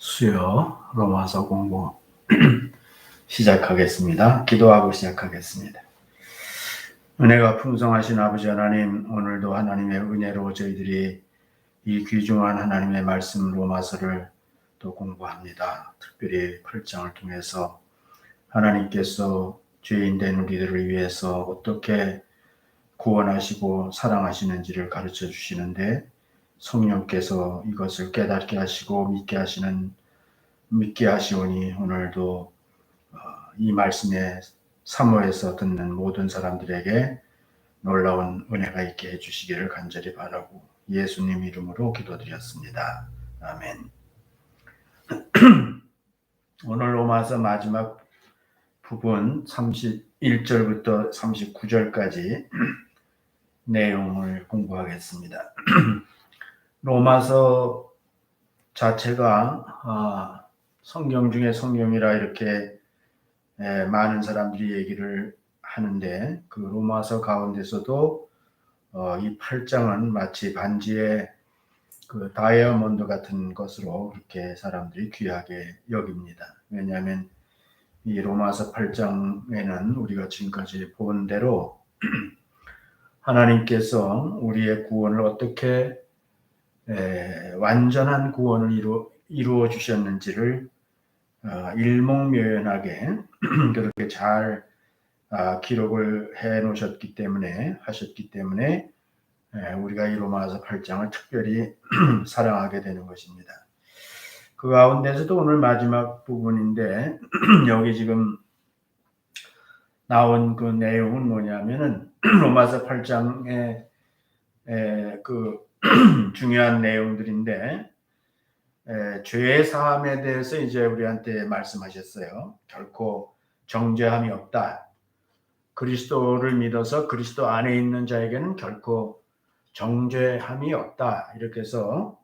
수요 로마서 공부 시작하겠습니다. 기도하고 시작하겠습니다. 은혜가 풍성하신 아버지 하나님, 오늘도 하나님의 은혜로 저희들이 이 귀중한 하나님의 말씀 로마서를 또 공부합니다. 특별히 8장을 통해서 하나님께서 죄인된 우리들을 위해서 어떻게 구원하시고 사랑하시는지를 가르쳐 주시는데, 성령께서 이것을 깨닫게 하시고 믿게 하시오니 오늘도 이 말씀에 사모해서 듣는 모든 사람들에게 놀라운 은혜가 있게 해주시기를 간절히 바라고 예수님 이름으로 기도드렸습니다. 아멘. 오늘 로마서 마지막 부분 31절부터 39절까지 내용을 공부하겠습니다. 로마서 자체가 성경 중에 성경이라 이렇게 많은 사람들이 얘기를 하는데, 그 로마서 가운데서도 이 8장은 마치 반지의 그 다이아몬드 같은 것으로 그렇게 사람들이 귀하게 여깁니다. 왜냐하면 이 로마서 8장에는 우리가 지금까지 본 대로 하나님께서 우리의 구원을 어떻게 완전한 구원을 이루어 주셨는지를 일목요연하게 그렇게 잘 기록을 해 놓으셨기 때문에 우리가 이 로마서 8장을 특별히 사랑하게 되는 것입니다. 그 가운데서도 오늘 마지막 부분인데 여기 지금 나온 그 내용은 뭐냐면은 로마서 8장의 그 중요한 내용들인데, 죄의 사함에 대해서 이제 우리한테 말씀하셨어요. 결코 정죄함이 없다. 그리스도를 믿어서 그리스도 안에 있는 자에게는 결코 정죄함이 없다. 이렇게 해서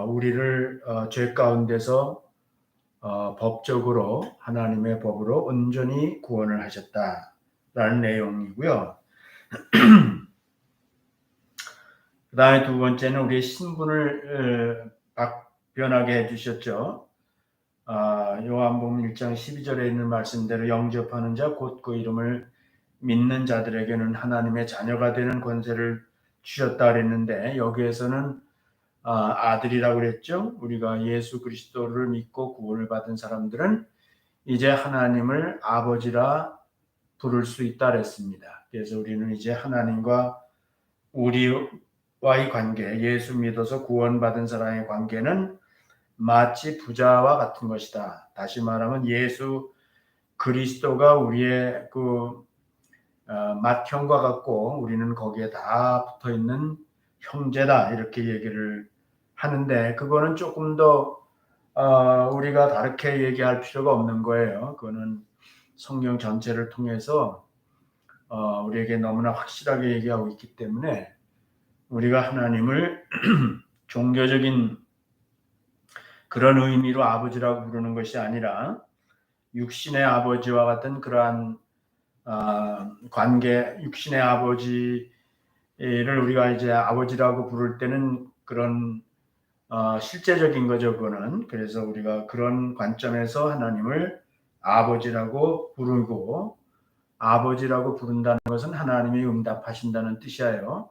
우리를 죄 가운데서 법적으로 하나님의 법으로 온전히 구원을 하셨다라는 내용이고요. 그 다음에 두 번째는 우리의 신분을 변하게 해주셨죠. 요한복음 1장 12절에 있는 말씀대로 영접하는 자 곧 그 이름을 믿는 자들에게는 하나님의 자녀가 되는 권세를 주셨다 그랬는데, 여기에서는 아들이라고 그랬죠. 우리가 예수 그리스도를 믿고 구원을 받은 사람들은 이제 하나님을 아버지라 부를 수 있다 그랬습니다. 그래서 우리는 이제 하나님과 우리와의 관계, 예수 믿어서 구원받은 사람의 관계는 마치 부자와 같은 것이다. 다시 말하면 예수 그리스도가 우리의 그 맏형과 같고 우리는 거기에 다 붙어있는 형제다, 이렇게 얘기를 하는데, 그거는 조금 더 우리가 다르게 얘기할 필요가 없는 거예요. 그거는 성경 전체를 통해서 우리에게 너무나 확실하게 얘기하고 있기 때문에 우리가 하나님을 종교적인 그런 의미로 아버지라고 부르는 것이 아니라 육신의 아버지와 같은 그러한 관계, 육신의 아버지를 우리가 이제 아버지라고 부를 때는 그런 실제적인 거죠, 그거는. 그래서 우리가 그런 관점에서 하나님을 아버지라고 부르고, 아버지라고 부른다는 것은 하나님이 응답하신다는 뜻이에요.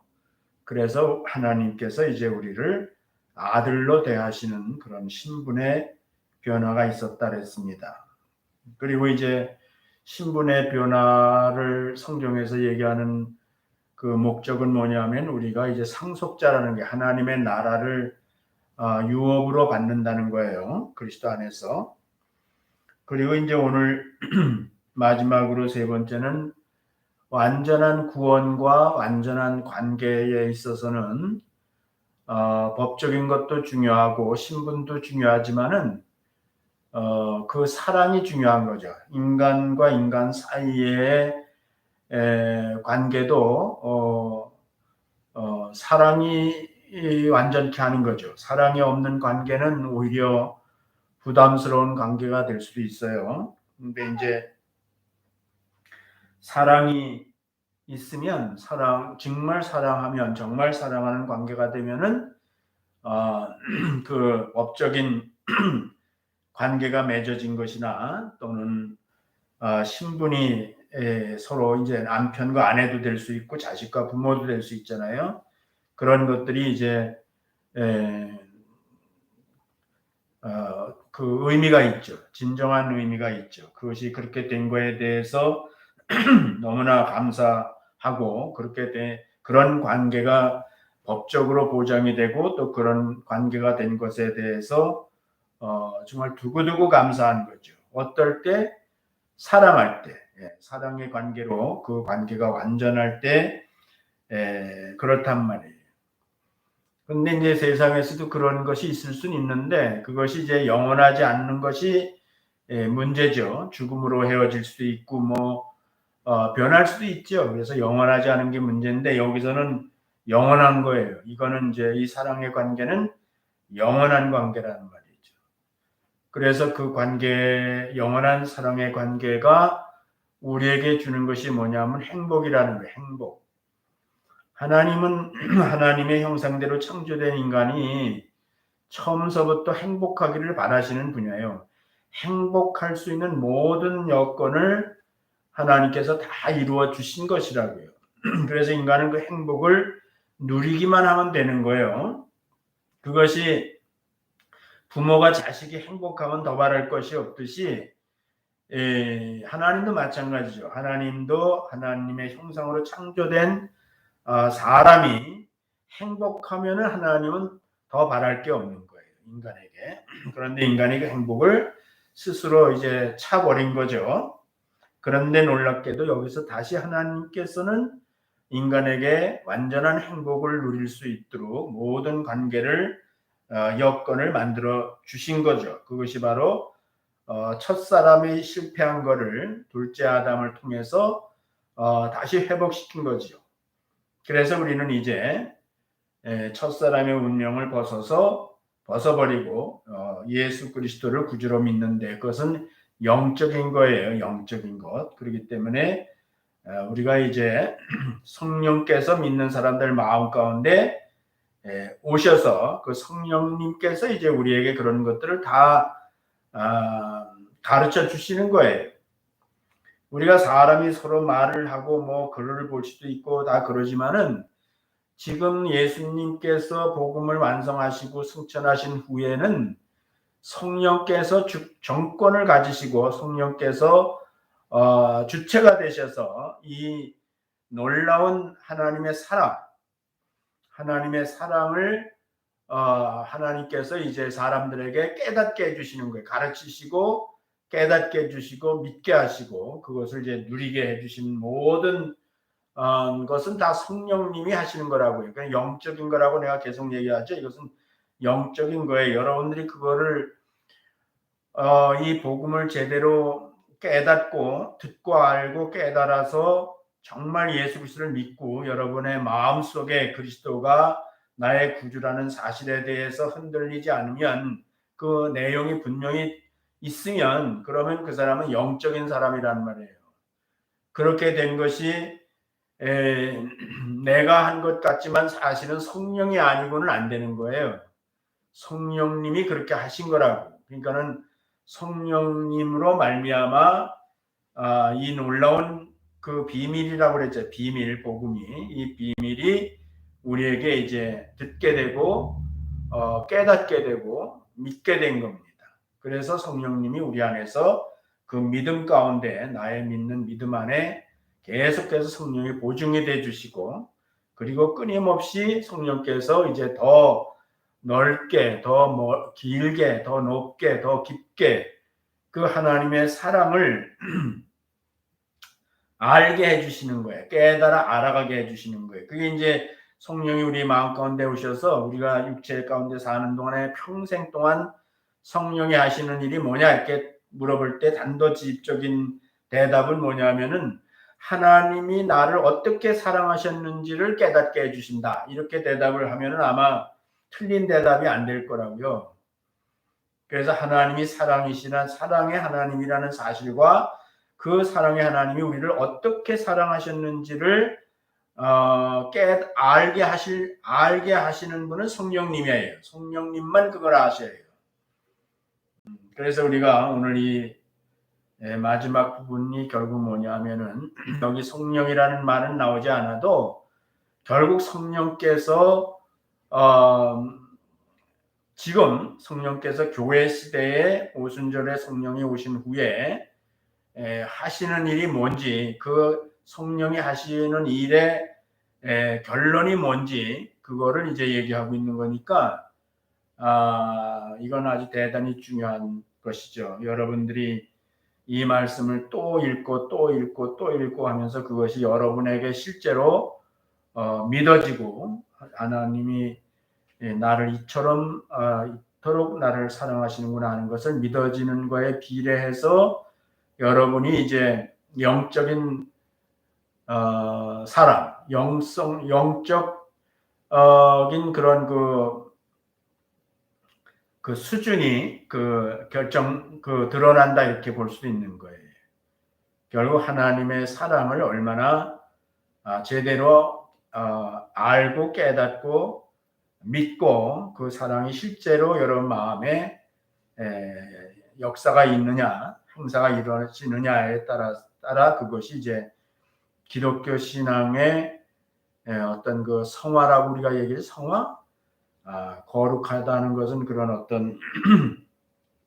그래서 하나님께서 이제 우리를 아들로 대하시는 그런 신분의 변화가 있었다 그랬습니다. 그리고 이제 신분의 변화를 성경에서 얘기하는 그 목적은 뭐냐면, 우리가 이제 상속자라는 게 하나님의 나라를 유업으로 받는다는 거예요. 그리스도 안에서. 그리고 이제 오늘 마지막으로 세 번째는 완전한 구원과 완전한 관계에 있어서는 법적인 것도 중요하고 신분도 중요하지만은 그 사랑이 중요한 거죠. 인간과 인간 사이의 관계도 사랑이 완전케 하는 거죠. 사랑이 없는 관계는 오히려 부담스러운 관계가 될 수도 있어요. 근데 이제 사랑이 있으면, 정말 사랑하는 관계가 되면은 그 법적인 관계가 맺어진 것이나 또는 신분이 서로 이제 남편과 아내도 될 수 있고 자식과 부모도 될 수 있잖아요. 그런 것들이 이제 그 의미가 있죠. 진정한 의미가 있죠. 그것이 그렇게 된 거에 대해서 너무나 감사하고 그런 관계가 법적으로 보장이 되고 또 그런 관계가 된 것에 대해서 정말 두고두고 감사한 거죠. 어떨 때 사랑할 때, 사랑의 관계로 그 관계가 완전할 때 그렇단 말이에요. 근데 이제 세상에서도 그런 것이 있을 수는 있는데 그것이 이제 영원하지 않는 것이 문제죠. 죽음으로 헤어질 수도 있고 변할 수도 있죠. 그래서 영원하지 않은 게 문제인데 여기서는 영원한 거예요. 이거는 이제 이 사랑의 관계는 영원한 관계라는 말이죠. 그래서 그 관계, 영원한 사랑의 관계가 우리에게 주는 것이 뭐냐면 행복이라는 거예요. 행복. 하나님은 하나님의 형상대로 창조된 인간이 처음서부터 행복하기를 바라시는 분이에요. 행복할 수 있는 모든 여건을 하나님께서 다 이루어 주신 것이라고요. 그래서 인간은 그 행복을 누리기만 하면 되는 거예요. 그것이 부모가 자식이 행복하면 더 바랄 것이 없듯이 하나님도 마찬가지죠. 하나님도 하나님의 형상으로 창조된 사람이 행복하면 하나님은 더 바랄 게 없는 거예요. 인간에게. 그런데 인간이 그 행복을 스스로 이제 차버린 거죠. 그런데 놀랍게도 여기서 다시 하나님께서는 인간에게 완전한 행복을 누릴 수 있도록 모든 관계를 여건을 만들어 주신 거죠. 그것이 바로 첫사람이 실패한 거를 둘째 아담을 통해서 다시 회복시킨 거죠. 그래서 우리는 이제 첫사람의 운명을 벗어버리고 예수 그리스도를 구주로 믿는데 그것은 영적인 거예요. 영적인 것. 그렇기 때문에 우리가 이제 성령께서 믿는 사람들 마음 가운데 오셔서 그 성령님께서 이제 우리에게 그런 것들을 다 가르쳐 주시는 거예요. 우리가 사람이 서로 말을 하고 글을 볼 수도 있고 다 그러지만은 지금 예수님께서 복음을 완성하시고 승천하신 후에는 성령께서 정권을 가지시고 성령께서 주체가 되셔서 이 놀라운 하나님의 사랑을 하나님께서 이제 사람들에게 깨닫게 해주시는 거예요. 가르치시고 깨닫게 해주시고 믿게 하시고 그것을 이제 누리게 해주신 모든 것은 다 성령님이 하시는 거라고요. 그냥 영적인 거라고 내가 계속 얘기하죠. 이것은 영적인 거예요. 여러분들이 그거를 이 복음을 제대로 깨닫고 듣고 알고 깨달아서 정말 예수 그리스도를 믿고 여러분의 마음속에 그리스도가 나의 구주라는 사실에 대해서 흔들리지 않으면 그 내용이 분명히 있으면 그러면 그 사람은 영적인 사람이란 말이에요. 그렇게 된 것이 내가 한 것 같지만 사실은 성령이 아니고는 안 되는 거예요. 성령님이 그렇게 하신 거라고. 그러니까는 성령님으로 말미암아 이 놀라운 그 비밀이라고 그랬죠. 비밀 복음이 이 비밀이 우리에게 이제 듣게 되고 깨닫게 되고 믿게 된 겁니다. 그래서 성령님이 우리 안에서 그 믿음 가운데 나의 믿는 믿음 안에 계속해서 성령이 보증이 돼 주시고 그리고 끊임없이 성령께서 이제 더 넓게 더 길게 더 높게 더 깊게 그 하나님의 사랑을 알게 해주시는 거예요. 깨달아 알아가게 해주시는 거예요. 그게 이제 성령이 우리 마음 가운데 오셔서 우리가 육체 가운데 사는 동안에 평생 동안 성령이 하시는 일이 뭐냐 이렇게 물어볼 때 단도직입적인 대답은 뭐냐면은 하나님이 나를 어떻게 사랑하셨는지를 깨닫게 해주신다. 이렇게 대답을 하면은 아마 틀린 대답이 안 될 거라고요. 그래서 하나님이 사랑이시나 사랑의 하나님이라는 사실과 그 사랑의 하나님이 우리를 어떻게 사랑하셨는지를 알게 하시는 분은 성령님이에요. 성령님만 그걸 아셔요. 그래서 우리가 오늘 이 마지막 부분이 결국 뭐냐면은 여기 성령이라는 말은 나오지 않아도 결국 성령께서 지금 성령께서 교회 시대에 오순절에 성령이 오신 후에 하시는 일이 뭔지, 그 성령이 하시는 일의 결론이 뭔지 그거를 이제 얘기하고 있는 거니까 이건 아주 대단히 중요한 것이죠. 여러분들이 이 말씀을 또 읽고 또 읽고 또 읽고 하면서 그것이 여러분에게 실제로 믿어지고 하나님이 나를 이처럼 이토록 나를 사랑하시는구나 하는 것을 믿어지는 거에 비례해서 여러분이 이제 영적인 사람, 영적인 그런 그 수준이 드러난다 이렇게 볼 수도 있는 거예요. 결국 하나님의 사랑을 얼마나 제대로 알고 깨닫고 믿고 그 사랑이 실제로 여러분 마음에 역사가 있느냐, 행사가 이루어지느냐에 따라 그것이 이제 기독교 신앙의 어떤 그 성화라고 우리가 얘기해 성화, 거룩하다는 것은 그런 어떤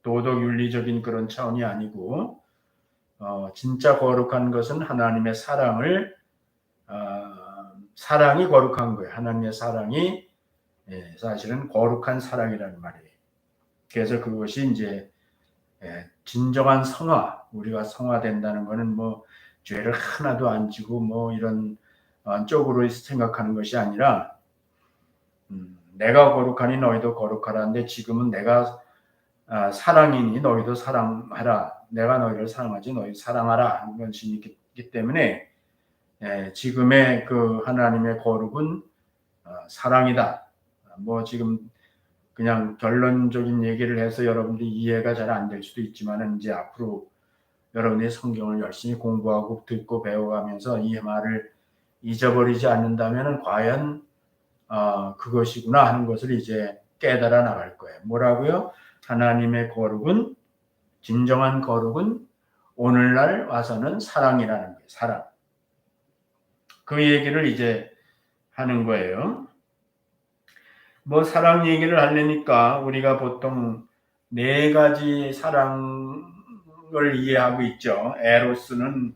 도덕 윤리적인 그런 차원이 아니고 진짜 거룩한 것은 하나님의 사랑이 거룩한 거예요. 하나님의 사랑이 사실은 거룩한 사랑이라는 말이에요. 그래서 그것이 이제 진정한 성화, 우리가 성화된다는 것은 뭐 죄를 하나도 안 지고 뭐 이런 쪽으로 생각하는 것이 아니라 내가 거룩하니 너희도 거룩하라는데 지금은 내가 사랑이니 너희도 사랑하라. 내가 너희를 사랑하지 너희 사랑하라 하는 것이 있기 때문에 지금의 그 하나님의 거룩은 사랑이다. 뭐 지금 그냥 결론적인 얘기를 해서 여러분들이 이해가 잘 안 될 수도 있지만은 이제 앞으로 여러분이 성경을 열심히 공부하고 듣고 배워가면서 이 말을 잊어버리지 않는다면은 과연 그것이구나 하는 것을 이제 깨달아 나갈 거예요. 뭐라고요? 하나님의 거룩은, 진정한 거룩은 오늘날 와서는 사랑이라는 거예요. 사랑. 그 얘기를 이제 하는 거예요. 뭐 사랑 얘기를 하려니까 우리가 보통 네 가지 사랑을 이해하고 있죠. 에로스는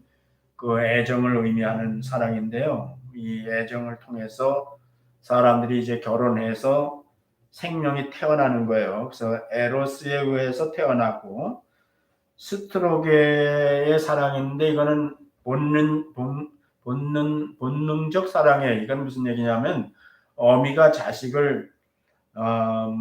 그 애정을 의미하는 사랑인데요. 이 애정을 통해서 사람들이 이제 결혼해서 생명이 태어나는 거예요. 그래서 에로스에 의해서 태어나고, 스트로게의 사랑인데 이거는 본능적 사랑이에요. 이건 무슨 얘기냐면 어미가 자식을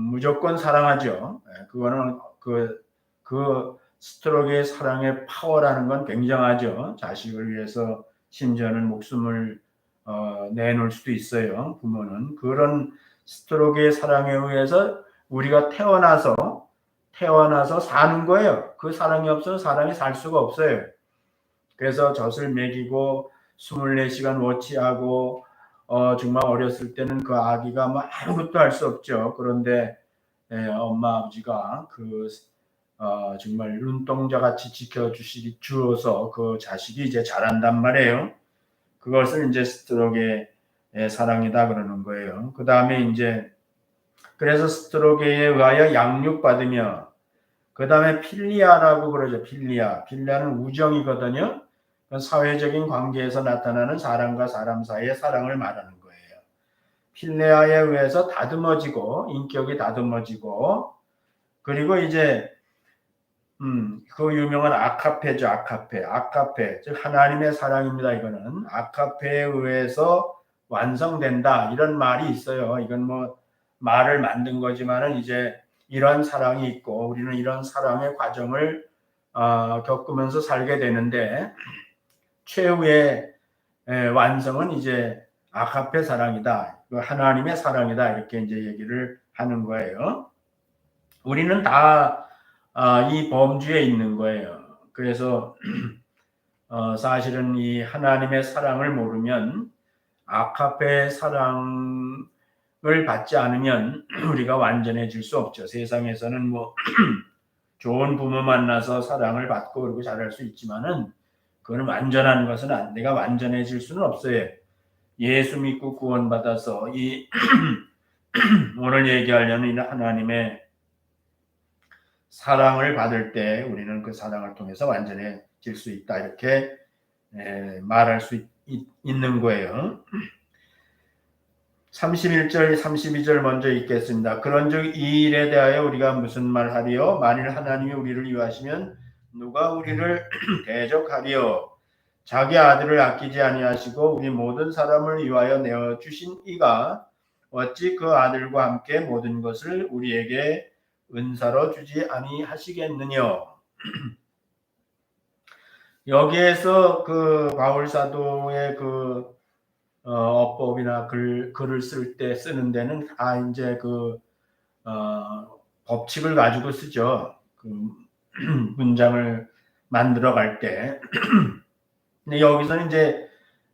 무조건 사랑하죠. 그거는 그 스트로게의 사랑의 파워라는 건 굉장하죠. 자식을 위해서 심지어는 목숨을 내놓을 수도 있어요. 부모는 그런 스트로게의 사랑에 의해서 우리가 태어나서 사는 거예요. 그 사랑이 없어서 사람이 살 수가 없어요. 그래서 젖을 먹이고 24시간 워치하고 정말 어렸을 때는 그 아기가 뭐 아무것도 할 수 없죠. 그런데 엄마 아버지가 정말 눈동자 같이 지켜주어서 그 자식이 이제 자란단 말이에요. 그것을 이제 스트로게의 사랑이다 그러는 거예요. 그 다음에 이제 그래서 스트로게에 의하여 양육받으며, 그 다음에 필리아라고 그러죠. 필리아는 우정이거든요. 사회적인 관계에서 나타나는 사람과 사람 사이의 사랑을 말하는 거예요. 필레아에 의해서 다듬어지고, 인격이 다듬어지고, 그리고 이제 그 유명한 아카페죠. 아카페 즉 하나님의 사랑입니다. 이거는 아카페에 의해서 완성된다 이런 말이 있어요. 이건 뭐 말을 만든 거지만은 이제 이런 사랑이 있고 우리는 이런 사랑의 과정을 겪으면서 살게 되는데, 최후의 완성은 이제 아카페 사랑이다, 하나님의 사랑이다 이렇게 이제 얘기를 하는 거예요. 우리는 다 이 범주에 있는 거예요. 그래서 사실은 이 하나님의 사랑을 모르면, 아카페 사랑을 받지 않으면 우리가 완전해질 수 없죠. 세상에서는 뭐 좋은 부모 만나서 사랑을 받고 그리고 잘할 수 있지만은 그거는 완전한 것은 내가 완전해질 수는 없어요. 예수 믿고 구원받아서 이 오늘 얘기하려는 이 하나님의 사랑을 받을 때 우리는 그 사랑을 통해서 완전해질 수 있다 이렇게 말할 수 있는 거예요. 31절 32절 먼저 읽겠습니다. 그런즉 이 일에 대하여 우리가 무슨 말하리요? 만일 하나님이 우리를 위하시면 누가 우리를 대적하리요? 자기 아들을 아끼지 아니하시고 우리 모든 사람을 위하여 내어 주신 이가 어찌 그 아들과 함께 모든 것을 우리에게 은사로 주지 아니하시겠느냐? 여기에서 그 바울 사도의 그 어법이나 글을 쓸 때 쓰는 데는 다 이제 그 법칙을 가지고 쓰죠. 그 문장을 만들어 갈 때. 근데 여기서는 이제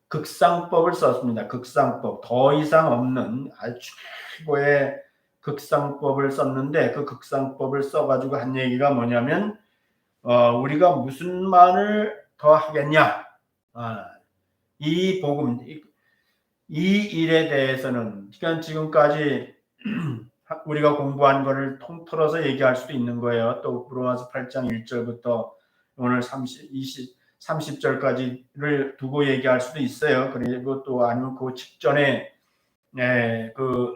극상법을 썼습니다. 극상법. 더 이상 없는 아주 최고의 극상법을 썼는데 그 극상법을 써가지고 한 얘기가 뭐냐면 우리가 무슨 말을 더 하겠냐? 이 복음, 이 일에 대해서는 그러니까 지금까지 우리가 공부한 것을 통틀어서 얘기할 수도 있는 거예요. 또 로마서 8장 1절부터 오늘 30절까지를 두고 얘기할 수도 있어요. 그리고 또 아니면 그 직전에 그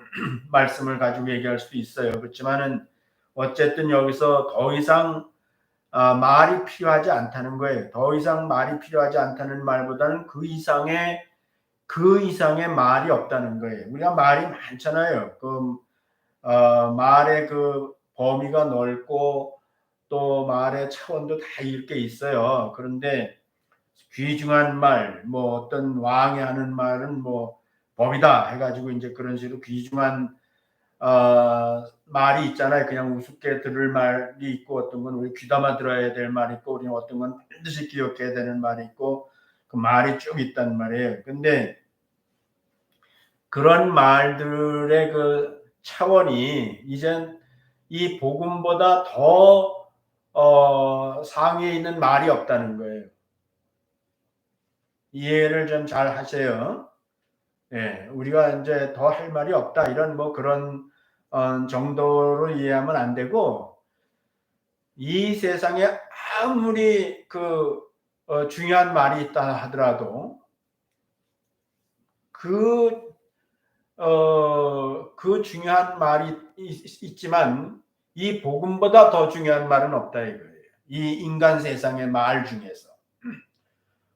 말씀을 가지고 얘기할 수도 있어요. 그렇지만은 어쨌든 여기서 더 이상 말이 필요하지 않다는 거예요. 더 이상 말이 필요하지 않다는 말보다는 그 이상의 말이 없다는 거예요. 우리가 말이 많잖아요. 말의 그 범위가 넓고 또 말의 차원도 다 이렇게 있어요. 그런데 귀중한 말, 뭐 어떤 왕이 하는 말은 뭐 법이다 해가지고 이제 그런 식으로 귀중한 말이 있잖아요. 그냥 우습게 들을 말이 있고 어떤 건 우리 귀담아 들어야 될 말이 있고 우리는 어떤 건 반드시 기억해야 되는 말이 있고 그 말이 쭉 있단 말이에요. 근데 그런 말들의 그 차원이 이젠 이 복음보다 더 상위에 있는 말이 없다는 거예요. 이해를 좀 잘 하세요. 예, 우리가 이제 더 할 말이 없다 이런 뭐 그런 정도로 이해하면 안 되고 이 세상에 아무리 그 중요한 말이 있다 하더라도 그 중요한 말이 있지만 이 복음보다 더 중요한 말은 없다 이거예요. 이 인간 세상의 말 중에서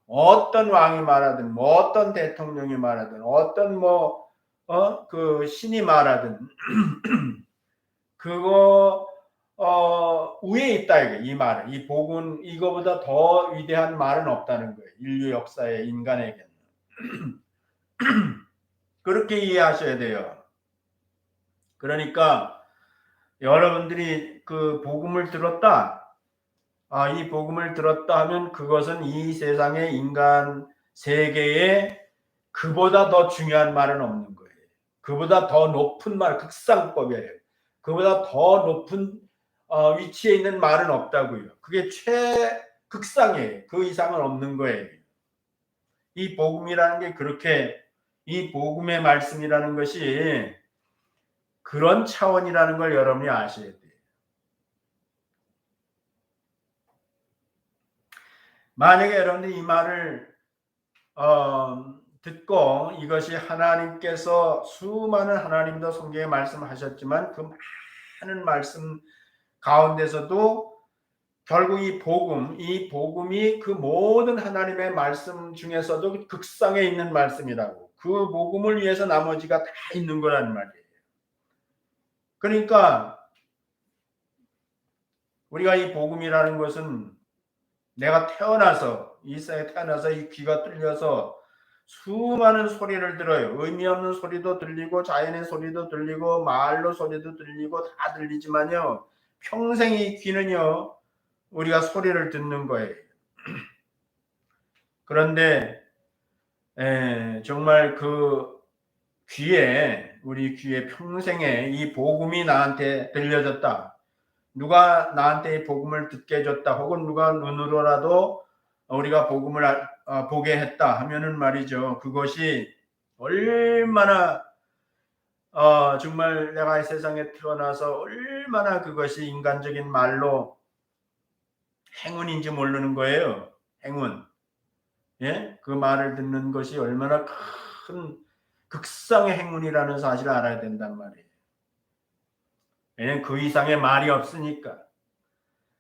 어떤 왕이 말하든 뭐 어떤 대통령이 말하든 어떤 그 신이 말하든 그거 위에 있다 이거 이 말은 이 복음 이거보다 더 위대한 말은 없다는 거예요. 인류 역사의 인간에게는 그렇게 이해하셔야 돼요. 그러니까 여러분들이 그 복음을 들었다. 이 복음을 들었다 하면 그것은 이 세상의 인간 세계에 그보다 더 중요한 말은 없는 거예요. 그보다 더 높은 말, 극상법이에요. 그보다 더 높은 위치에 있는 말은 없다고요. 그게 최극상이에요. 그 이상은 없는 거예요. 이 복음이라는 게 그렇게 이 복음의 말씀이라는 것이 그런 차원이라는 걸 여러분이 아셔야 돼요. 만약에 여러분들이 이 말을 듣고 이것이 하나님께서 수많은 하나님도 성경에 말씀하셨지만 그 많은 말씀 가운데서도 결국 이 복음이 그 모든 하나님의 말씀 중에서도 극상에 있는 말씀이라고 그 복음을 위해서 나머지가 다 있는 거란 말이에요. 그러니까 우리가 이 복음이라는 것은 내가 이 세상에 태어나서 이 귀가 뚫려서 수많은 소리를 들어요. 의미 없는 소리도 들리고 자연의 소리도 들리고 말로 소리도 들리고 다 들리지만요. 평생 이 귀는요. 우리가 소리를 듣는 거예요. 그런데 정말 그 우리 귀에 평생에 이 복음이 나한테 들려졌다. 누가 나한테 이 복음을 듣게 해줬다 혹은 누가 눈으로라도 우리가 복음을 보게 했다 하면은 말이죠. 그것이 얼마나 정말 내가 이 세상에 태어나서 얼마나 그것이 인간적인 말로 행운인지 모르는 거예요. 행운. 예? 그 말을 듣는 것이 얼마나 큰 극상의 행운이라는 사실을 알아야 된단 말이에요. 왜냐하면 그 이상의 말이 없으니까.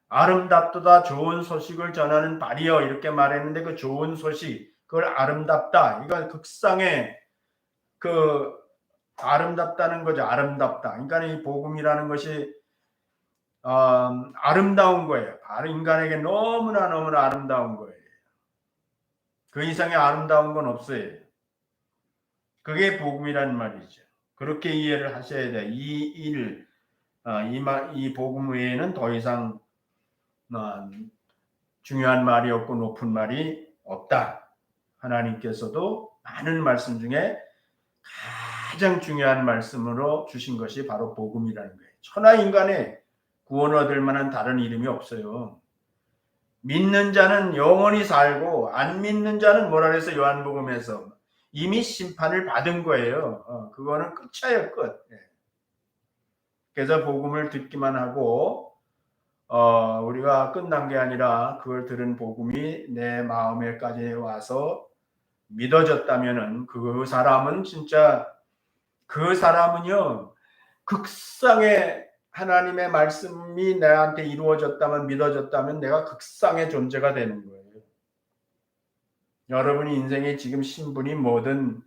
아름답도다 좋은 소식을 전하는 발이여 이렇게 말했는데 그 좋은 소식 그걸 아름답다 이건 극상의 그 아름답다는 거죠. 아름답다. 그러니까 이 복음이라는 것이 아름다운 거예요. 바로 인간에게 너무나 아름다운 거예요. 그 이상의 아름다운 건 없어요. 그게 복음이란 말이죠. 그렇게 이해를 하셔야 돼. 이 복음 외에는 더 이상 중요한 말이 없고 높은 말이 없다. 하나님께서도 많은 말씀 중에 가장 중요한 말씀으로 주신 것이 바로 복음이라는 거예요. 천하 인간의 구원 얻을 만한 다른 이름이 없어요. 믿는 자는 영원히 살고 안 믿는 자는 뭐라 그래서 요한복음에서 이미 심판을 받은 거예요. 그거는 끝이에요. 끝. 그래서 복음을 듣기만 하고 우리가 끝난 게 아니라 그걸 들은 복음이 내 마음에까지 와서 믿어졌다면은 그 사람은 진짜 그 사람은요 극상의 하나님의 말씀이 내한테 이루어졌다면 믿어졌다면 내가 극상의 존재가 되는 거예요. 여러분이 인생에 지금 신분이 뭐든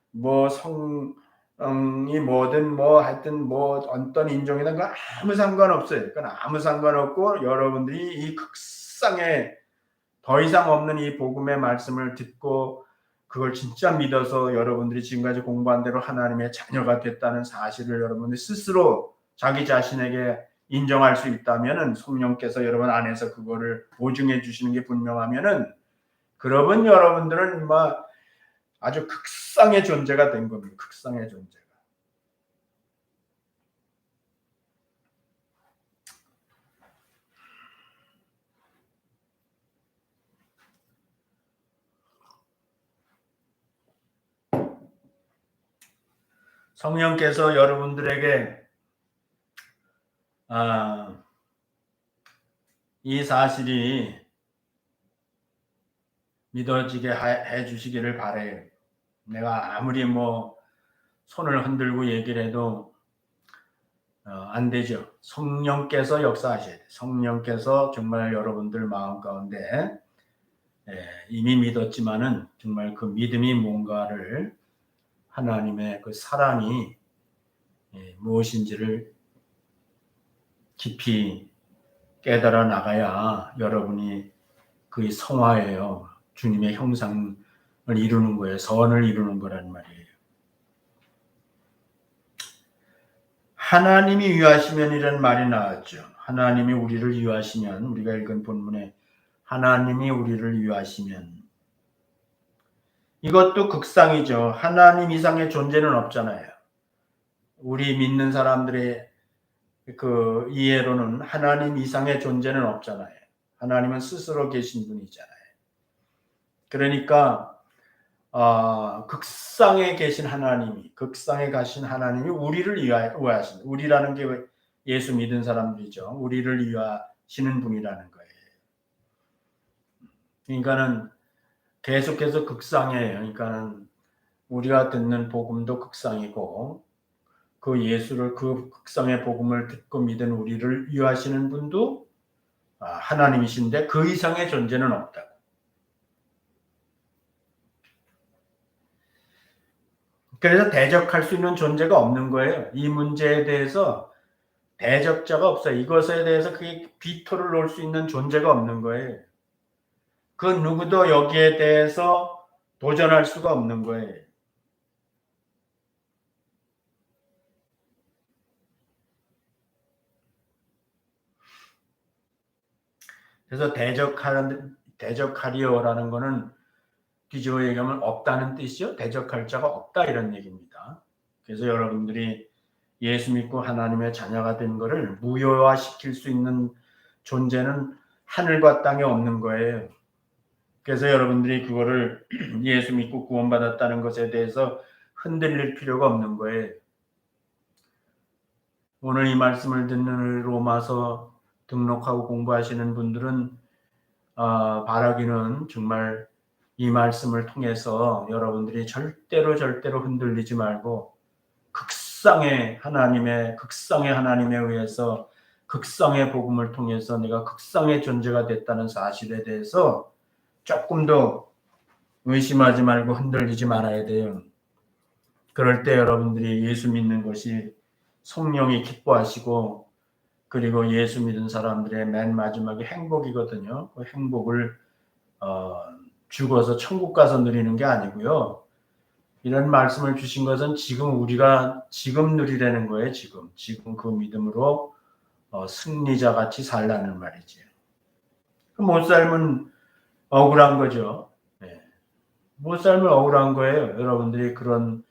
뭐 성이 뭐든 뭐 하여튼 뭐 어떤 인종이든 그건 아무 상관없어요. 그건 아무 상관없고 여러분들이 이 극상의 더 이상 없는 이 복음의 말씀을 듣고 그걸 진짜 믿어서 여러분들이 지금까지 공부한 대로 하나님의 자녀가 됐다는 사실을 여러분들이 스스로 자기 자신에게 인정할 수 있다면은 성령께서 여러분 안에서 그거를 보증해 주시는 게 분명하면은 그러면 여러분들은 막 아주 극상의 존재가 된 겁니다. 극상의 존재가. 성령께서 여러분들에게 이 사실이 믿어지게 해 주시기를 바래요. 내가 아무리 뭐 손을 흔들고 얘기를 해도 안 되죠. 성령께서 역사하셔야 돼요. 성령께서 정말 여러분들 마음 가운데 이미 믿었지만은 정말 그 믿음이 뭔가를 하나님의 그 사랑이 무엇인지를 깊이 깨달아 나가야 여러분이 그 성화예요. 주님의 형상을 이루는 거예요. 선을 이루는 거란 말이에요. 하나님이 위하시면이라는 말이 나왔죠. 하나님이 우리를 위하시면 우리가 읽은 본문에 하나님이 우리를 위하시면 이것도 극상이죠. 하나님 이상의 존재는 없잖아요. 우리 믿는 사람들의 그 이해로는 하나님 이상의 존재는 없잖아요. 하나님은 스스로 계신 분이잖아요. 그러니까 극상에 계신 하나님이 극상에 가신 하나님이 우리를 위하신 우리라는 게 예수 믿은 사람들이죠. 우리를 위하시는 분이라는 거예요. 그러니까는 계속해서 극상이에요. 그러니까는 우리가 듣는 복음도 극상이고 그 예수를 그 극상의 복음을 듣고 믿은 우리를 위하시는 분도 하나님이신데 그 이상의 존재는 없다고. 그래서 대적할 수 있는 존재가 없는 거예요. 이 문제에 대해서 대적자가 없어요. 이것에 대해서 그게 비토를 놓을 수 있는 존재가 없는 거예요. 그 누구도 여기에 대해서 도전할 수가 없는 거예요. 그래서 대적하리어라는 거는 뒤집어 얘기하면 없다는 뜻이죠. 대적할 자가 없다 이런 얘기입니다. 그래서 여러분들이 예수 믿고 하나님의 자녀가 된 것을 무효화시킬 수 있는 존재는 하늘과 땅에 없는 거예요. 그래서 여러분들이 그거를 예수 믿고 구원받았다는 것에 대해서 흔들릴 필요가 없는 거예요. 오늘 이 말씀을 듣는 로마서 등록하고 공부하시는 분들은 바라기는 정말 이 말씀을 통해서 여러분들이 절대로 흔들리지 말고 극상의 하나님에 의해서 극상의 복음을 통해서 내가 극상의 존재가 됐다는 사실에 대해서 조금 더 의심하지 말고 흔들리지 말아야 돼요. 그럴 때 여러분들이 예수 믿는 것이 성령이 기뻐하시고 그리고 예수 믿은 사람들의 맨 마지막에 행복이거든요. 그 행복을 죽어서 천국 가서 누리는 게 아니고요. 이런 말씀을 주신 것은 우리가 지금 누리라는 거예요. 지금 그 믿음으로 승리자 같이 살라는 말이지. 못 살면 억울한 거죠. 네. 못 살면 억울한 거예요. 여러분들이 그런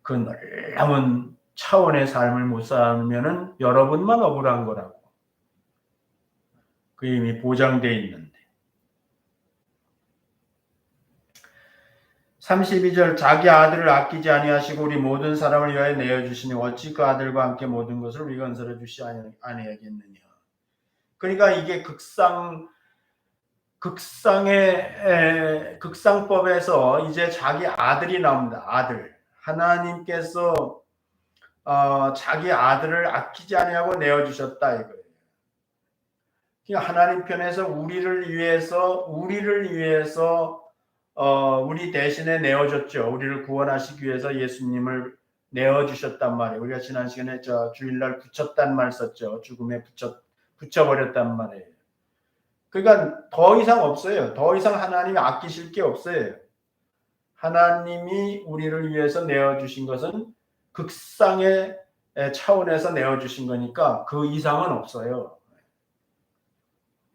그 놀라운 차원의 삶을 못 살면은 여러분만 억울한 거라고. 그 이미 보장되어 있는데. 32절 자기 아들을 아끼지 아니하시고 우리 모든 사람을 위하여 내어주시니 어찌 그 아들과 함께 모든 것을 우리가 건설해 주시 아니하겠느냐. 그러니까 이게 극상법에서 이제 자기 아들이 나옵니다. 아들. 하나님께서 자기 아들을 아끼지 아니하고 내어주셨다 이거예요. 그러니까 하나님 편에서 우리를 위해서 우리 대신에 내어줬죠. 우리를 구원하시기 위해서 예수님을 내어주셨단 말이에요. 우리가 지난 시간에 주일날 붙였단 말 썼죠. 죽음에 붙여버렸단 말이에요. 그러니까 더 이상 없어요. 더 이상 하나님이 아끼실 게 없어요. 하나님이 우리를 위해서 내어주신 것은 극상의 차원에서 내어주신 거니까 그 이상은 없어요.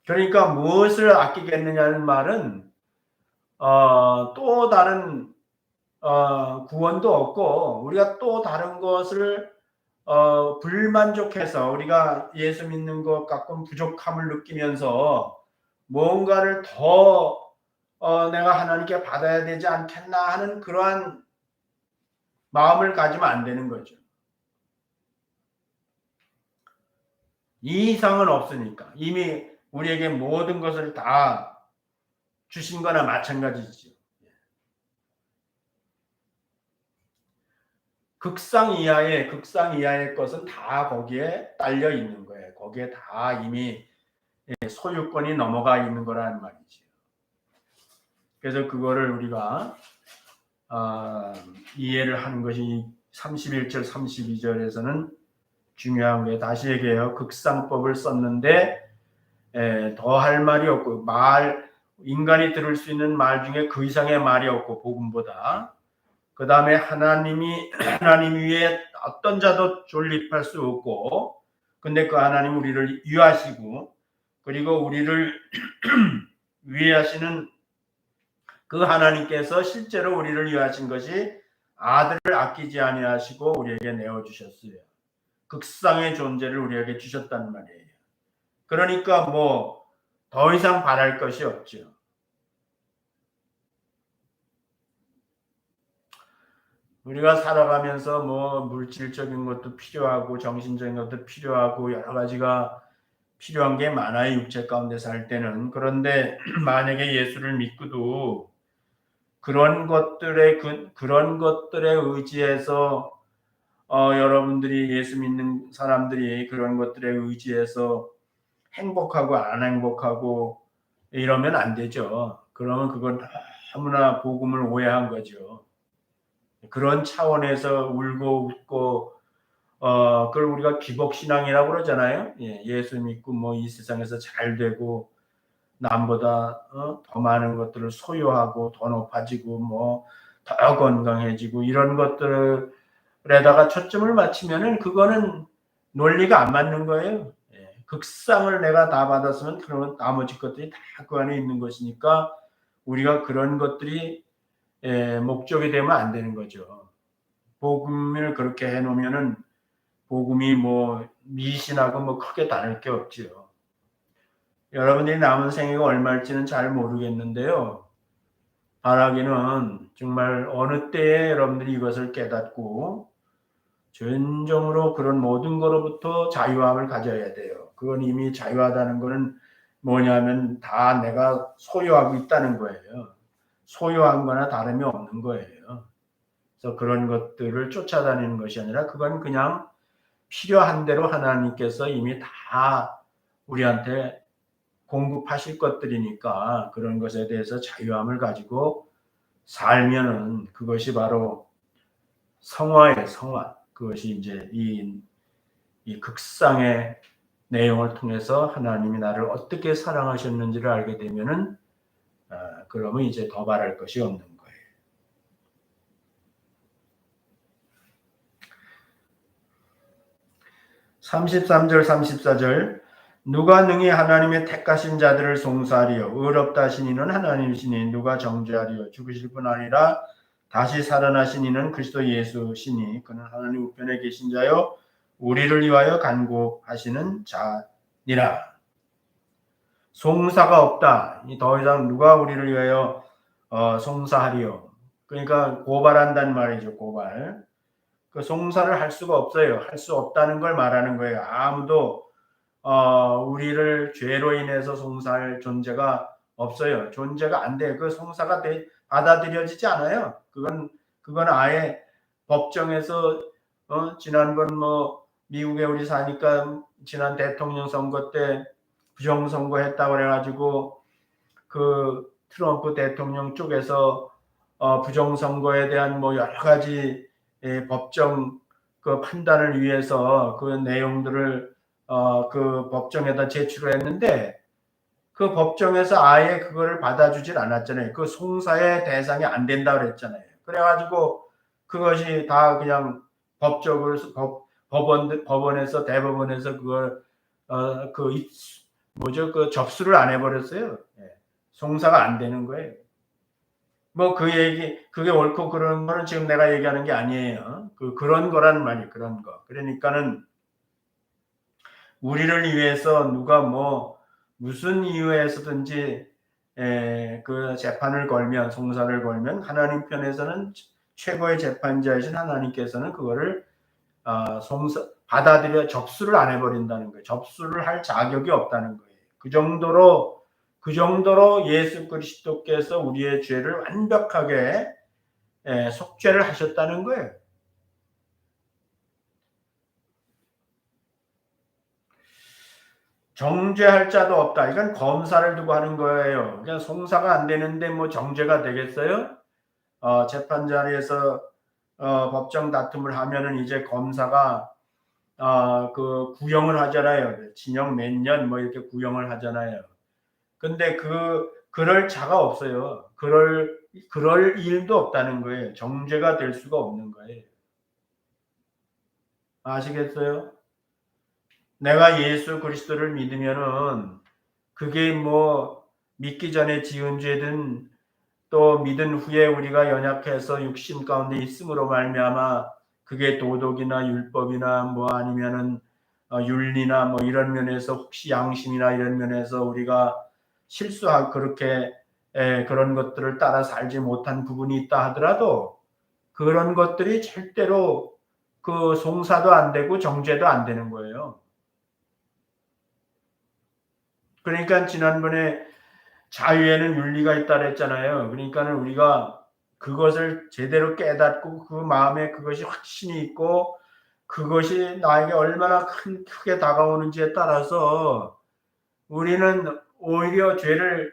그러니까 무엇을 아끼겠느냐는 말은 또 다른 구원도 없고 우리가 또 다른 것을 불만족해서 우리가 예수 믿는 것 갖고 부족함을 느끼면서 뭔가를 더 내가 하나님께 받아야 되지 않겠나 하는 그러한 마음을 가지면 안 되는 거죠. 이 이상은 없으니까 이미 우리에게 모든 것을 다 주신 거나 마찬가지죠. 극상 이하의 것은 다 거기에 딸려 있는 거예요. 거기에 다 이미 소유권이 넘어가 있는 거라는 말이죠. 그래서 그거를 우리가 이해를 하는 것이 31절 32절에서는 중요한 거예요. 다시 얘기해요. 극상법을 썼는데 더 할 말이 없고 인간이 들을 수 있는 말 중에 그 이상의 말이 없고 복음보다 그 다음에 하나님 위에 어떤 자도 존립할 수 없고 근데 그 하나님 우리를 위하시고 그리고 우리를 위하시는 그 하나님께서 실제로 우리를 위하신 것이 아들을 아끼지 아니하시고 우리에게 내어주셨어요. 극상의 존재를 우리에게 주셨단 말이에요. 그러니까 뭐 더 이상 바랄 것이 없죠. 우리가 살아가면서 뭐 물질적인 것도 필요하고 정신적인 것도 필요하고 여러 가지가 필요한 게 많아요. 육체 가운데 살 때는. 그런데 만약에 예수를 믿고도 그런 것들에 의지해서 여러분들이 예수 믿는 사람들이 그런 것들에 의지해서 행복하고 안 행복하고 이러면 안 되죠. 그러면 그건 너무나 복음을 오해한 거죠. 그런 차원에서 울고 웃고 그걸 우리가 기복신앙이라고 그러잖아요. 예수 믿고 뭐 이 세상에서 잘 되고 남보다 더 많은 것들을 소유하고 더 높아지고 뭐 더 건강해지고 이런 것들에다가 초점을 맞추면은 그거는 논리가 안 맞는 거예요. 극상을 내가 다 받았으면 그러면 나머지 것들이 다 그 안에 있는 것이니까 우리가 그런 것들이 목적이 되면 안 되는 거죠. 복음을 그렇게 해놓으면은 복음이 뭐 미신하고 뭐 크게 다를 게 없지요. 여러분들이 남은 생애가 얼마일지는 잘 모르겠는데요. 바라기는 정말 어느 때에 여러분들이 이것을 깨닫고 진정으로 그런 모든 것로부터 자유함을 가져야 돼요. 그건 이미 자유하다는 것은 뭐냐면 다 내가 소유하고 있다는 거예요. 소유한 거나 다름이 없는 거예요. 그래서 그런 것들을 쫓아다니는 것이 아니라 그건 그냥 필요한 대로 하나님께서 이미 다 우리한테 공급하실 것들이니까 그런 것에 대해서 자유함을 가지고 살면은 그것이 바로 성화의 성화. 그것이 이제 이 극상의 내용을 통해서 하나님이 나를 어떻게 사랑하셨는지를 알게 되면은 그러면 이제 더 바랄 것이 없는 거예요. 33절 34절 누가 능히 하나님의 택하신 자들을 송사하리요 의롭다 하신 이는 하나님이시니 누가 정죄하리요 죽으실 뿐 아니라 다시 살아나신 이는 그리스도 예수시니 그는 하나님 우편에 계신 자요 우리를 위하여 간구하시는 자니라. 송사가 없다. 더 이상 누가 우리를 위하여 송사하리요. 그러니까 고발한다는 말이죠. 고발. 그 송사를 할 수가 없어요. 할 수 없다는 걸 말하는 거예요. 아무도 우리를 죄로 인해서 송사할 존재가 없어요. 존재가 안 돼요. 그 송사가 받아들여지지 않아요. 그건 아예 법정에서 지난번 뭐 미국에 우리 사니까 지난 대통령 선거 때 부정선거 했다고 그래가지고 그 트럼프 대통령 쪽에서 부정선거에 대한 뭐 여러 가지 법정 그 판단을 위해서 그 내용들을 그 법정에다 제출을 했는데 그 법정에서 아예 그거를 받아주질 않았잖아요. 그 송사의 대상이 안 된다 그랬잖아요. 그래가지고 그것이 다 그냥 법적으로 법원에서 대법원에서 그걸 그 뭐죠 그 접수를 안 해버렸어요. 송사가 안 되는 거예요. 뭐 그 얘기 그게 옳고 그런 거는 지금 내가 얘기하는 게 아니에요. 그런 거라는 말이 그런 거. 그러니까는 우리를 위해서 누가 뭐 무슨 이유에서든지 그 재판을 걸면 송사를 걸면 하나님 편에서는 최고의 재판자이신 하나님께서는 그거를 송사 받아들여 접수를 안 해버린다는 거예요. 접수를 할 자격이 없다는 거예요. 그 정도로 예수 그리스도께서 우리의 죄를 완벽하게 속죄를 하셨다는 거예요. 정죄할 자도 없다. 이건 검사를 두고 하는 거예요. 그냥 송사가 안 되는데 뭐 정죄가 되겠어요? 재판 자리에서 법정 다툼을 하면은 이제 검사가 그 구형을 하잖아요. 징역 몇 년 뭐 이렇게 구형을 하잖아요. 근데 그럴 자가 없어요. 그럴 일도 없다는 거예요. 정죄가 될 수가 없는 거예요. 아시겠어요? 내가 예수 그리스도를 믿으면은 그게 뭐 믿기 전에 지은 죄든 또 믿은 후에 우리가 연약해서 육신 가운데 있음으로 말미암아 그게 도덕이나 율법이나 뭐 아니면은 윤리나 뭐 이런 면에서 혹시 양심이나 이런 면에서 우리가 실수하고 그렇게 그런 것들을 따라 살지 못한 부분이 있다 하더라도 그런 것들이 절대로 그 송사도 안 되고 정죄도 안 되는 거예요. 그러니까 지난번에 자유에는 윤리가 있다 그랬잖아요. 그러니까는 우리가 그것을 제대로 깨닫고 그 마음에 그것이 확신이 있고 그것이 나에게 얼마나 크게 다가오는지에 따라서 우리는 오히려 죄를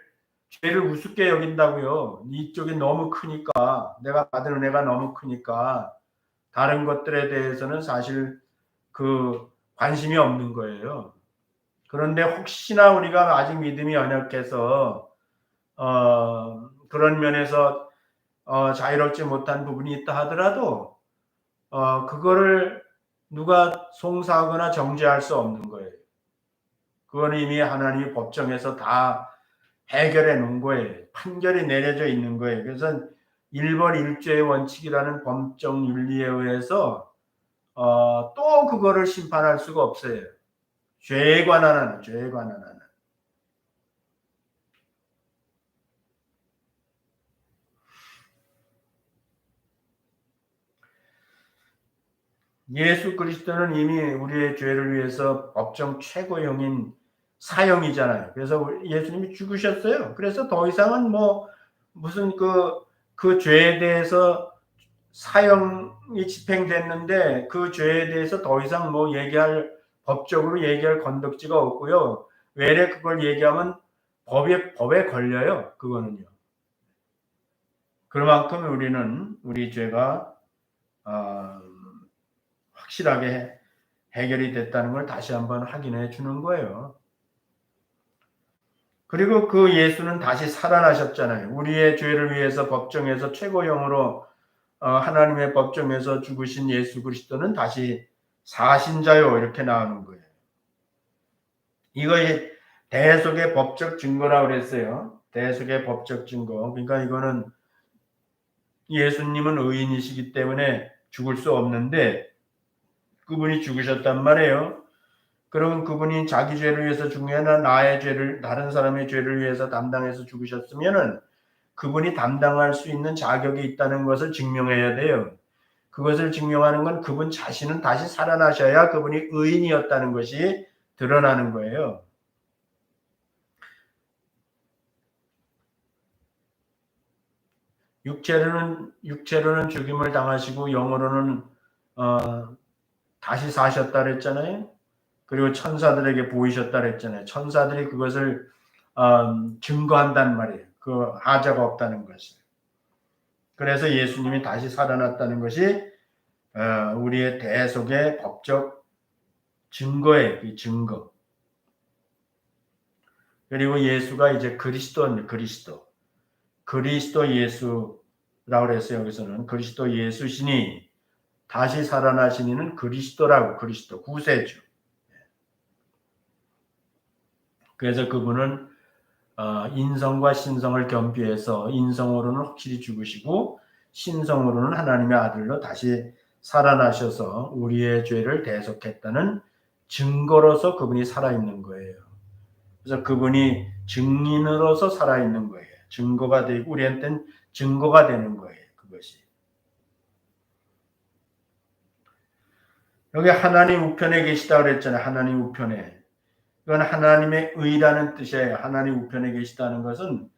우습게 여긴다고요. 이쪽이 너무 크니까 내가 받은 은혜가 너무 크니까 다른 것들에 대해서는 사실 그 관심이 없는 거예요. 그런데 혹시나 우리가 아직 믿음이 연약해서 그런 면에서 자유롭지 못한 부분이 있다 하더라도 그거를 누가 송사하거나 정죄할 수 없는 거예요. 그건 이미 하나님이 법정에서 다 해결해 놓은 거예요. 판결이 내려져 있는 거예요. 그래서 1번 1조의 원칙이라는 법정 윤리에 의해서 또 그거를 심판할 수가 없어요. 죄에 관한 하나, 죄에 관한 하나. 예수 그리스도는 이미 우리의 죄를 위해서 법정 최고형인 사형이잖아요. 그래서 예수님이 죽으셨어요. 그래서 더 이상은 뭐 무슨 그 죄에 대해서 사형이 집행됐는데 그 죄에 대해서 더 이상 뭐 법적으로 얘기할 건덕지가 없고요. 외래 그걸 얘기하면 법에 걸려요. 그거는요. 그만큼 우리는 우리 죄가 어, 확실하게 해결이 됐다는 걸 다시 한번 확인해 주는 거예요. 그리고 그 예수는 다시 살아나셨잖아요. 우리의 죄를 위해서 법정에서 최고형으로 하나님의 법정에서 죽으신 예수 그리스도는 다시 사신 자요 이렇게 나오는 거예요. 이거의 대속의 법적 증거라고 그랬어요. 대속의 법적 증거. 그러니까 이거는 예수님은 의인이시기 때문에 죽을 수 없는데 그분이 죽으셨단 말이에요. 그러면 그분이 자기 죄를 위해서 죽느냐 나의 죄를 다른 사람의 죄를 위해서 담당해서 죽으셨으면은 그분이 담당할 수 있는 자격이 있다는 것을 증명해야 돼요. 그것을 증명하는 건 그분 자신은 다시 살아나셔야 그분이 의인이었다는 것이 드러나는 거예요. 육체로는 죽임을 당하시고 영으로는 다시 사셨다 그랬잖아요. 그리고 천사들에게 보이셨다 그랬잖아요. 천사들이 그것을 증거한단 말이에요. 그 하자가 없다는 것을. 그래서 예수님이 다시 살아났다는 것이 우리의 대속의 법적 증거예요. 그 증거. 그리고 예수가 이제 그리스도입니다. 그리스도 예수라고 그랬어요. 여기서는 그리스도 예수시니 다시 살아나신 이는 그리스도라고 그리스도 구세주. 그래서 그분은 인성과 신성을 겸비해서 인성으로는 확실히 죽으시고 신성으로는 하나님의 아들로 다시 살아나셔서 우리의 죄를 대속했다는 증거로서 그분이 살아있는 거예요. 그래서 그분이 증인으로서 살아있는 거예요. 증거가 되고 우리한테는 증거가 되는 거예요. 그것이. 여기 하나님 우편에 계시다 그랬잖아요. 하나님 우편에. 이건 하나님의 의라는 뜻이에요. 하나님 우편에 계시다는 것은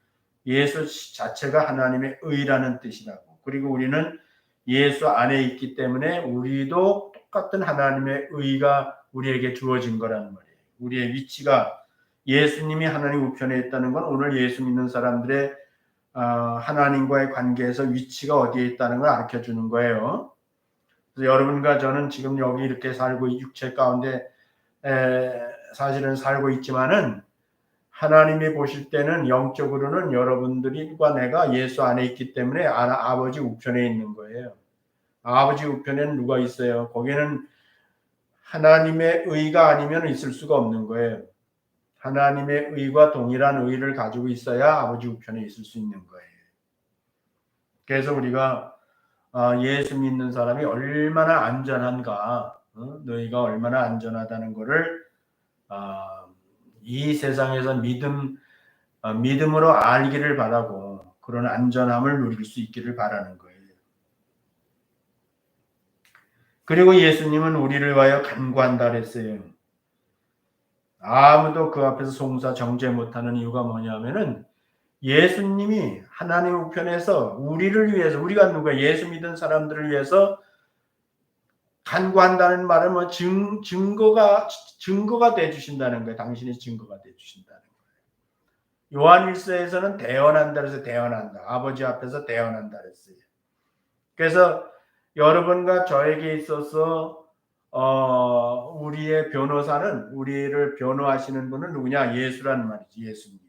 예수 자체가 하나님의 의라는 뜻이라고. 그리고 우리는 예수 안에 있기 때문에 우리도 똑같은 하나님의 의가 우리에게 주어진 거라는 말이에요. 우리의 위치가 예수님이 하나님 우편에 있다는 건 오늘 예수 믿는 사람들의 하나님과의 관계에서 위치가 어디에 있다는 걸 알려 주는 거예요. 그래서 여러분과 저는 지금 여기 이렇게 살고 육체 가운데 사실은 살고 있지만은 하나님이 보실 때는 영적으로는 여러분들과 내가 예수 안에 있기 때문에 아버지 우편에 있는 거예요. 아버지 우편에는 누가 있어요? 거기는 하나님의 의가 아니면 있을 수가 없는 거예요. 하나님의 의와 동일한 의를 가지고 있어야 아버지 우편에 있을 수 있는 거예요. 그래서 우리가 예수 믿는 사람이 얼마나 안전한가, 너희가 얼마나 안전하다는 것을 이 세상에서 믿음으로 알기를 바라고 그런 안전함을 누릴 수 있기를 바라는 거예요. 그리고 예수님은 우리를 위하여 간구한다 그랬어요. 아무도 그 앞에서 송사 정죄 못하는 이유가 뭐냐면은 예수님이 하나님 우편에서 우리를 위해서 우리가 누가 예수 믿은 사람들을 위해서 간구한다는 말은 뭐 증거가 돼 주신다는 거예요. 당신이 증거가 돼 주신다는 거예요. 요한일서에서는 대언한다 그래서 대언한다. 아버지 앞에서 대언한다 그랬어요. 그래서 여러분과 저에게 있어서 우리의 변호사는 우리를 변호하시는 분은 누구냐? 예수라는 말이지. 예수님.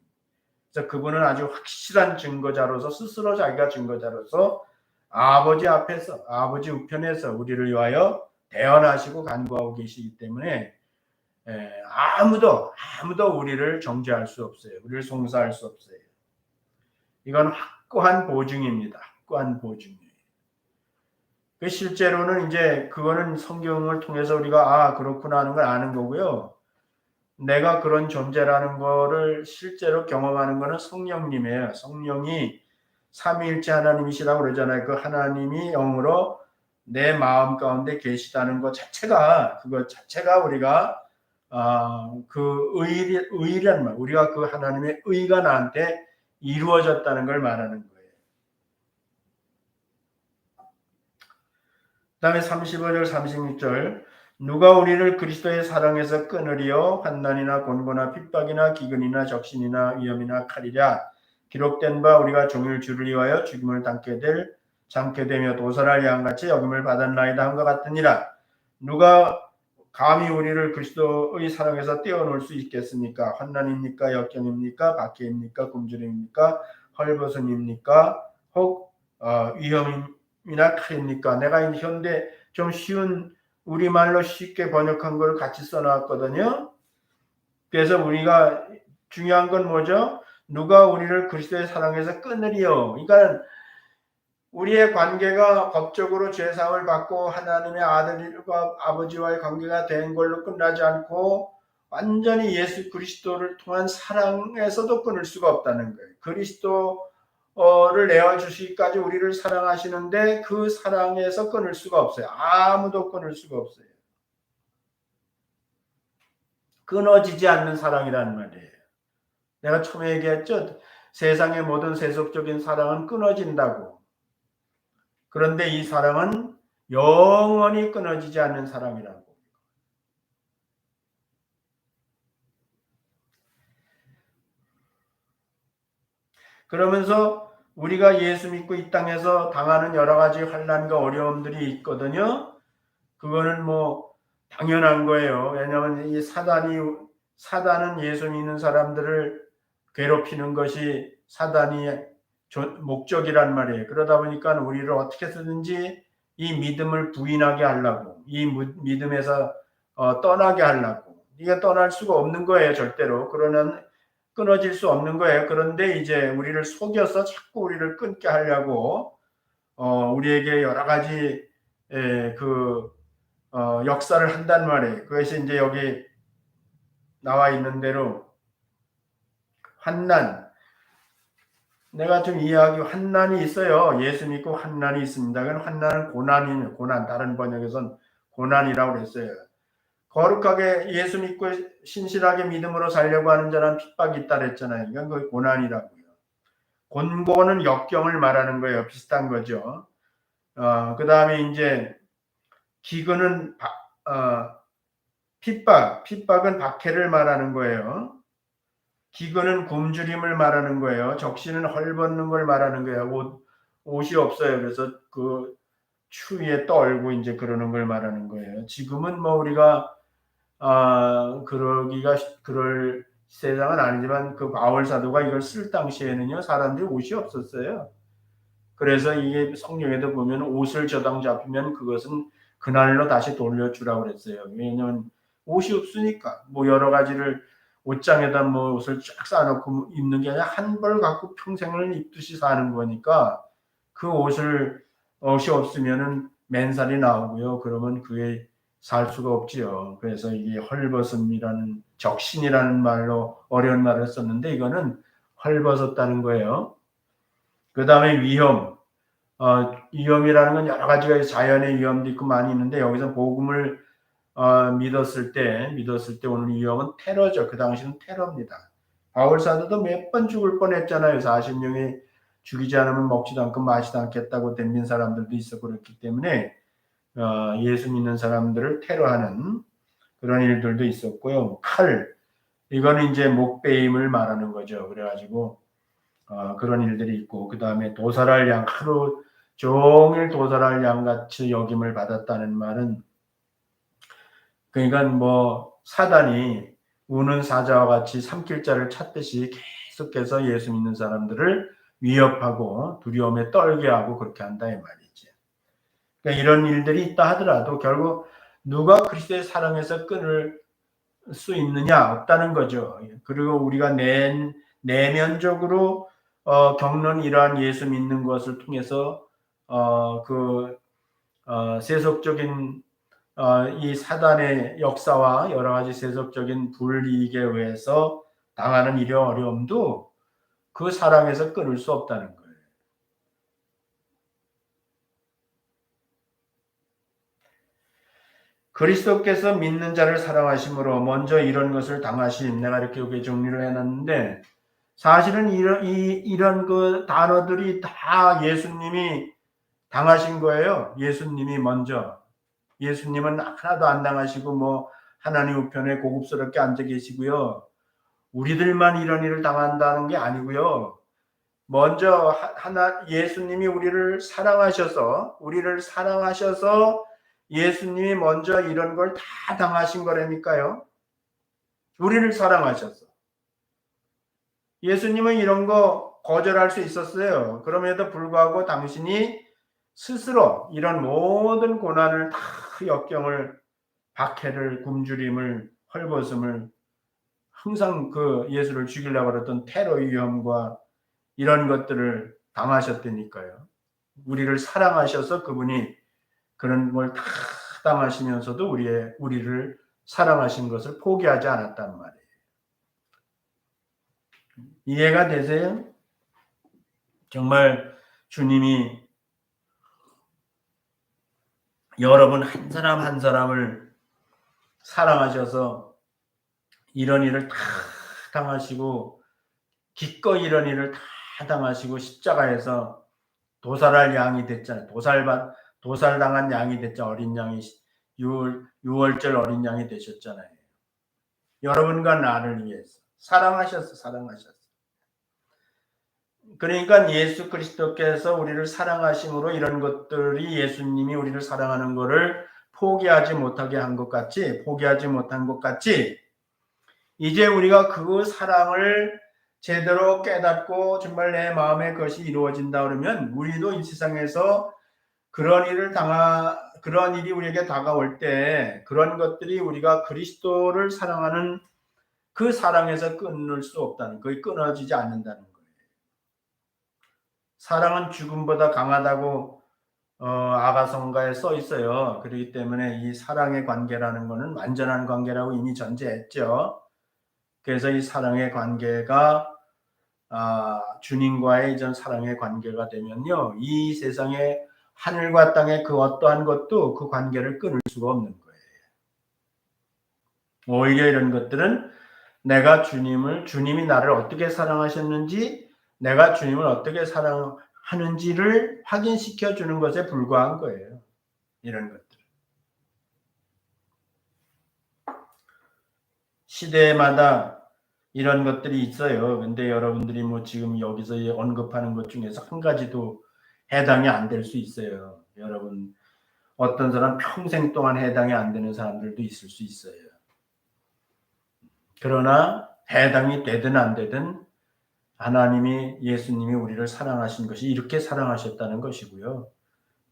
그래서 그분은 아주 확실한 증거자로서 스스로 자기가 증거자로서 아버지 앞에서 아버지 우편에서 우리를 위하여 대언하시고 간구하고 계시기 때문에 아무도 우리를 정죄할 수 없어요. 우리를 송사할 수 없어요. 이건 확고한 보증입니다. 확고한 보증이에요. 실제로는 이제 그거는 성경을 통해서 우리가 그렇구나 하는 걸 아는 거고요. 내가 그런 존재라는 거를 실제로 경험하는 거는 성령님이에요. 성령이 삼위일체 하나님이시라고 그러잖아요. 그 하나님이 영으로 내 마음 가운데 계시다는 것 자체가, 그것 자체가 우리가 그 의란 말, 우리가 그 하나님의 의가 나한테 이루어졌다는 걸 말하는 거예요. 그 다음에 35절 36절 누가 우리를 그리스도의 사랑에서 끊으리요 환난이나 곤고나 핍박이나 기근이나 적신이나 위험이나 칼이랴 기록된 바 우리가 종일 주를 위하여 죽임을 당게 되며 도살할 양같이 여김을 받았나이다 한 것 같으니라. 누가 감히 우리를 그리스도의 사랑에서 떼어놓을 수 있겠습니까? 환난입니까? 역경입니까? 박해입니까? 굶주림입니까? 헐벗음입니까? 혹 위험이나 칼입니까? 내가 현대 좀 쉬운 우리말로 쉽게 번역한 걸 같이 써놨거든요. 그래서 우리가 중요한 건 뭐죠? 누가 우리를 그리스도의 사랑에서 끊으리요. 그러니까 우리의 관계가 법적으로 죄사함을 받고 하나님의 아들과 아버지와의 관계가 된 걸로 끝나지 않고 완전히 예수 그리스도를 통한 사랑에서도 끊을 수가 없다는 거예요. 그리스도를 내어주시기까지 우리를 사랑하시는데 그 사랑에서 끊을 수가 없어요. 아무도 끊을 수가 없어요. 끊어지지 않는 사랑이라는 말이에요. 내가 처음에 얘기했죠. 세상의 모든 세속적인 사랑은 끊어진다고. 그런데 이 사랑은 영원히 끊어지지 않는 사랑이라고. 그러면서 우리가 예수 믿고 이 땅에서 당하는 여러 가지 환난과 어려움들이 있거든요. 그거는 뭐 당연한 거예요. 왜냐하면 이 사단은 예수 믿는 사람들을 괴롭히는 것이 사단이 목적이란 말이에요. 그러다 보니까 우리를 어떻게 해서든지 이 믿음을 부인하게 하려고, 이 믿음에서 떠나게 하려고. 이게 떠날 수가 없는 거예요, 절대로. 그러면 끊어질 수 없는 거예요. 그런데 이제 우리를 속여서 자꾸 우리를 끊게 하려고 우리에게 여러 가지 역사를 한단 말이에요. 그것이 이제 여기 나와 있는 대로 환난, 내가 좀 이해하기 환난이 있어요. 예수 믿고 환난이 있습니다. 그건 환난은 고난이에요. 고난. 다른 번역에서는 고난이라고 그랬어요. 거룩하게 예수 믿고 신실하게 믿음으로 살려고 하는 자는 핍박이 있다 그랬잖아요. 이건 그 고난이라고요. 곤고는 역경을 말하는 거예요. 비슷한 거죠. 그 다음에 이제 기근은 핍박은 박해를 말하는 거예요. 기근은 굶주림을 말하는 거예요. 적시는 헐벗는 걸 말하는 거예요. 옷이 없어요. 그래서 그 추위에 떨고 이제 그러는 걸 말하는 거예요. 지금은 뭐 우리가 그럴 세상은 아니지만 그 바울 사도가 이걸 쓸 당시에는요 사람들이 옷이 없었어요. 그래서 이게 성경에도 보면 옷을 저당 잡히면 그것은 그날로 다시 돌려주라고 그랬어요. 왜냐하면 옷이 없으니까 뭐 여러 가지를 옷장에다 뭐 옷을 쫙 쌓아놓고 입는 게 아니라 한 벌 갖고 평생을 입듯이 사는 거니까 그 옷이 없으면은 맨살이 나오고요. 그러면 그게 살 수가 없지요. 그래서 이게 헐벗음이라는 적신이라는 말로 어려운 말을 썼는데 이거는 헐벗었다는 거예요. 그 다음에 위험이라는 건 여러 가지가 자연의 위험도 있고 많이 있는데 여기서 복음을 믿었을 때 오는 위험은 테러죠. 그 당시는 테러입니다. 바울 사도도 몇 번 죽을 뻔했잖아요. 40명이 죽이지 않으면 먹지도 않고 마시지도 않겠다고 덤빈 사람들도 있었고 그렇기 때문에 예수 믿는 사람들을 테러하는 그런 일들도 있었고요. 이거는 이제 목베임을 말하는 거죠. 그래가지고 그런 일들이 있고 그 다음에 도살할 양 하루 종일 도살할 양같이 여김을 받았다는 말은 그러니까 뭐 사단이 우는 사자와 같이 삼킬 자를 찾듯이 계속해서 예수 믿는 사람들을 위협하고 두려움에 떨게 하고 그렇게 한다 이 말이지. 그러니까 이런 일들이 있다 하더라도 결국 누가 그리스도의 사랑에서 끊을 수 있느냐 없다는 거죠. 그리고 우리가 내면적으로 겪는 이러한 예수 믿는 것을 통해서 세속적인 이 사단의 역사와 여러 가지 세속적인 불이익에 의해서 당하는 이런 어려움도 그 사랑에서 끊을 수 없다는 거예요. 그리스도께서 믿는 자를 사랑하심으로 먼저 이런 것을 당하심. 내가 이렇게 여기 정리를 해놨는데 사실은 이런 그 단어들이 다 예수님이 당하신 거예요. 예수님이 먼저. 예수님은 하나도 안 당하시고 뭐 하나님 우편에 고급스럽게 앉아 계시고요. 우리들만 이런 일을 당한다는 게 아니고요. 먼저 예수님이 우리를 사랑하셔서 예수님이 먼저 이런 걸 다 당하신 거라니까요. 우리를 사랑하셔서. 예수님은 이런 거 거절할 수 있었어요. 그럼에도 불구하고 당신이 스스로 이런 모든 고난을 다 역경을 박해를 굶주림을 헐벗음을 항상 그 예수를 죽이려고 했던 테러의 위험과 이런 것들을 당하셨다니까요. 우리를 사랑하셔서 그분이 그런 걸 다 당하시면서도 우리를 사랑하신 것을 포기하지 않았단 말이에요. 이해가 되세요? 정말 주님이 여러분 한 사람 한 사람을 사랑하셔서 이런 일을 다 당하시고 기꺼이 이런 일을 다 당하시고 십자가에서 도살할 양이 됐잖아요. 도살당한 양이 됐죠. 어린 양이 유월절 어린 양이 되셨잖아요. 여러분과 나를 위해서 사랑하셨어. 그러니까 예수 그리스도께서 우리를 사랑하심으로 이런 것들이 예수님이 우리를 사랑하는 것을 포기하지 못한 것 같이 이제 우리가 그 사랑을 제대로 깨닫고 정말 내 마음에 그것이 이루어진다 그러면 우리도 이 세상에서 그런 일이 우리에게 다가올 때 그런 것들이 우리가 그리스도를 사랑하는 그 사랑에서 끊을 수 없다는, 거의 끊어지지 않는다는 거예요. 사랑은 죽음보다 강하다고 아가성가에 써 있어요. 그렇기 때문에 이 사랑의 관계라는 것은 완전한 관계라고 이미 전제했죠. 그래서 이 사랑의 관계가 주님과의 이전 사랑의 관계가 되면요, 이 세상의 하늘과 땅의 그 어떠한 것도 그 관계를 끊을 수가 없는 거예요. 오히려 이런 것들은 내가 주님이 나를 어떻게 사랑하셨는지, 내가 주님을 어떻게 사랑하는지를 확인시켜 주는 것에 불과한 거예요. 이런 것들. 시대마다 이런 것들이 있어요. 근데 여러분들이 뭐 지금 여기서 언급하는 것 중에서 한 가지도 해당이 안 될 수 있어요. 여러분, 어떤 사람 평생 동안 해당이 안 되는 사람들도 있을 수 있어요. 그러나 해당이 되든 안 되든 예수님이 우리를 사랑하신 것이 이렇게 사랑하셨다는 것이고요.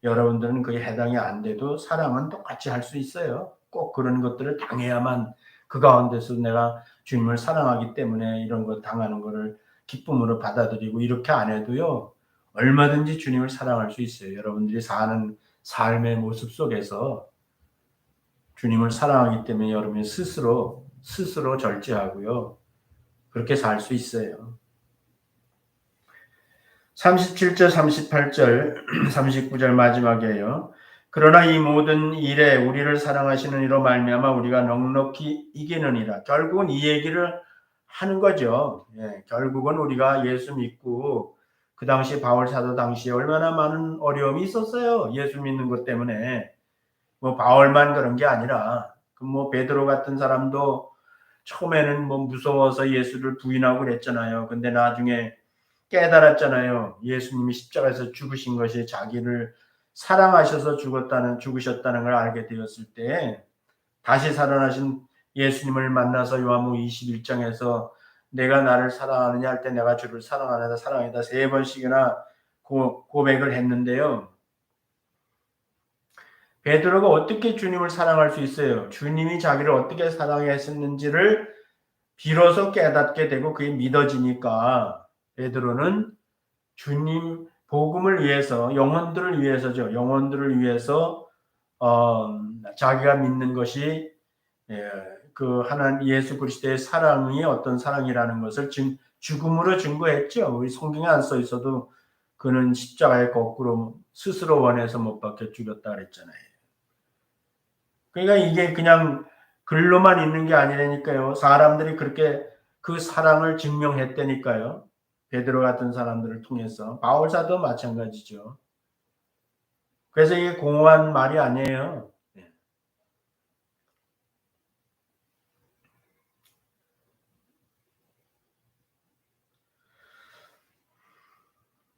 여러분들은 그게 해당이 안 돼도 사랑은 똑같이 할 수 있어요. 꼭 그런 것들을 당해야만 그 가운데서 내가 주님을 사랑하기 때문에 이런 거 당하는 거를 기쁨으로 받아들이고 이렇게 안 해도요, 얼마든지 주님을 사랑할 수 있어요. 여러분들이 사는 삶의 모습 속에서 주님을 사랑하기 때문에 여러분이 스스로 절제하고요, 그렇게 살 수 있어요. 37절, 38절, 39절 마지막이에요. 그러나 이 모든 일에 우리를 사랑하시는 이로 말미암아 우리가 넉넉히 이기느니라. 결국은 이 얘기를 하는 거죠. 결국은 우리가 예수 믿고 그 당시 바울 사도 당시에 얼마나 많은 어려움이 있었어요. 예수 믿는 것 때문에. 뭐 바울만 그런 게 아니라 뭐 베드로 같은 사람도 처음에는 뭐 무서워서 예수를 부인하고 그랬잖아요. 근데 나중에 깨달았잖아요. 예수님이 십자가에서 죽으신 것이 자기를 사랑하셔서 죽으셨다는 걸 알게 되었을 때 다시 살아나신 예수님을 만나서 요한복음 21장에서 내가 나를 사랑하느냐 할 때 내가 주를 사랑하느냐 사랑이다 3번씩이나 고백을 했는데요. 베드로가 어떻게 주님을 사랑할 수 있어요? 주님이 자기를 어떻게 사랑했었는지를 비로소 깨닫게 되고 그게 믿어지니까 베드로는 주님 복음을 위해서 영혼들을 위해서 자기가 믿는 것이 그 하나님 예수 그리스도의 사랑이 어떤 사랑이라는 것을 죽음으로 증거했죠. 우리 성경에 안 써 있어도 그는 십자가에 거꾸로 스스로 원해서 못 박혀 죽였다 그랬잖아요. 그러니까 이게 그냥 글로만 있는 게 아니라니까요. 사람들이 그렇게 그 사랑을 증명했다니까요. 베드로 같은 사람들을 통해서. 바울사도 마찬가지죠. 그래서 이게 공허한 말이 아니에요.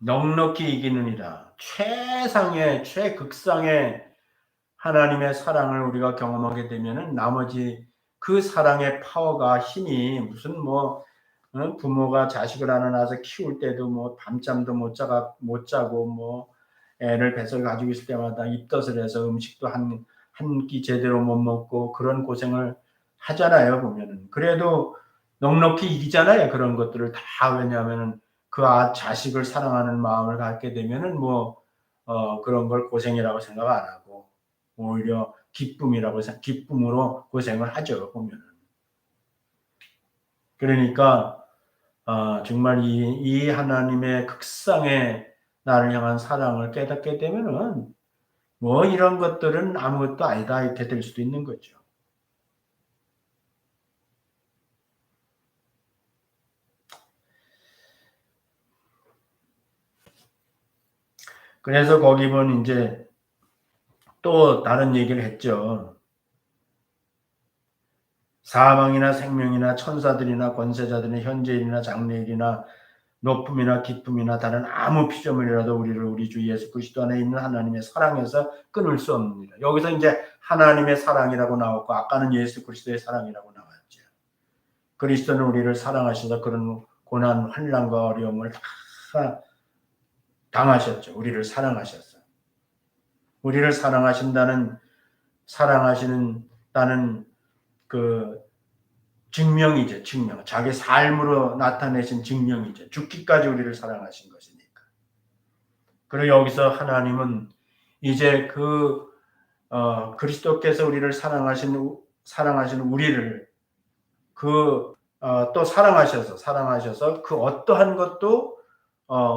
넉넉히 이기느니라. 최상의 최극상의 하나님의 사랑을 우리가 경험하게 되면은 나머지 그 사랑의 파워가 힘이 무슨 부모가 자식을 하나 낳아서 키울 때도 밤잠도 못 자고 애를 뱃속에 가지고 있을 때마다 입덧을 해서 음식도 한 끼 제대로 못 먹고 그런 고생을 하잖아요, 보면은. 그래도 넉넉히 이기잖아요, 그런 것들을 다. 왜냐하면은 그 자식을 사랑하는 마음을 갖게 되면은 그런 걸 고생이라고 생각 안 하고 오히려 기쁨으로 고생을 하죠, 보면은. 그러니까 정말 이 하나님의 극상의 나를 향한 사랑을 깨닫게 되면은 이런 것들은 아무것도 아니다 이렇게 될 수도 있는 거죠. 그래서 거기 보면 이제 또 다른 얘기를 했죠. 사망이나 생명이나 천사들이나 권세자들이나 현재일이나 장래일이나 높음이나 기쁨이나 다른 아무 피조물이라도 우리를 우리 주 예수 그리스도 안에 있는 하나님의 사랑에서 끊을 수 없느니라. 여기서 이제 하나님의 사랑이라고 나왔고 아까는 예수 그리스도의 사랑이라고 나왔죠. 그리스도는 우리를 사랑하셔서 그런 고난, 환난과 어려움을 다 당하셨죠. 우리를 사랑하셨어. 우리를 사랑하시는 그 증명이죠. 증명. 자기 삶으로 나타내신 증명이죠. 죽기까지 우리를 사랑하신 것이니까. 그리고 여기서 하나님은 이제 그리스도께서 우리를 사랑하신 우리를 또 사랑하셔서 그 어떠한 것도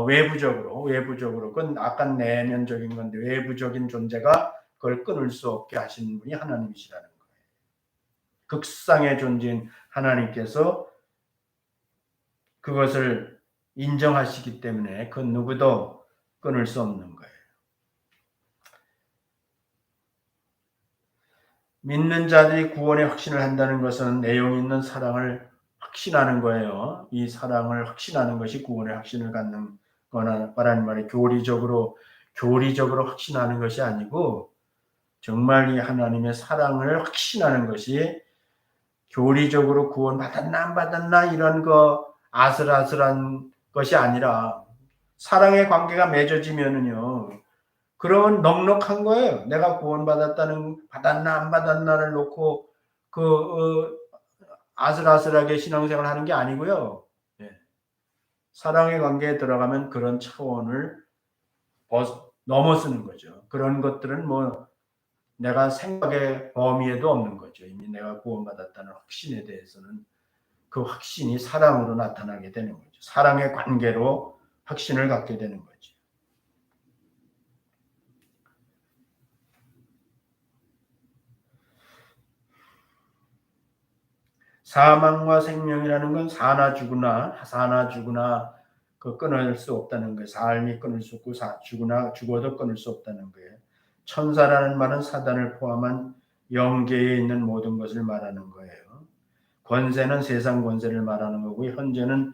외부적으로 그건 아까 내면적인 건데 외부적인 존재가 그걸 끊을 수 없게 하시는 분이 하나님이시라는 거예요. 극상의 존재인 하나님께서 그것을 인정하시기 때문에 그 누구도 끊을 수 없는 거예요. 믿는 자들이 구원의 확신을 한다는 것은 내용 있는 사랑을 확신하는 거예요. 이 사랑을 확신하는 것이 구원의 확신을 갖는 거라는 말이 교리적으로 확신하는 것이 아니고 정말 이 하나님의 사랑을 확신하는 것이 교리적으로 구원 받았나 안 받았나 이런 거 아슬아슬한 것이 아니라 사랑의 관계가 맺어지면은요. 그러면 넉넉한 거예요. 내가 받았나 안 받았나를 놓고 아슬아슬하게 신앙생활 하는 게 아니고요. 예. 사랑의 관계에 들어가면 그런 차원을 넘어서는 거죠. 그런 것들은 내가 생각의 범위에도 없는 거죠. 이미 내가 구원받았다는 확신에 대해서는 그 확신이 사랑으로 나타나게 되는 거죠. 사랑의 관계로 확신을 갖게 되는 거죠. 사망과 생명이라는 건 사나 죽으나 그 끊을 수 없다는 거예요. 삶이 끊을 수 없고 죽어도 끊을 수 없다는 거예요. 천사라는 말은 사단을 포함한 영계에 있는 모든 것을 말하는 거예요. 권세는 세상 권세를 말하는 거고 현재는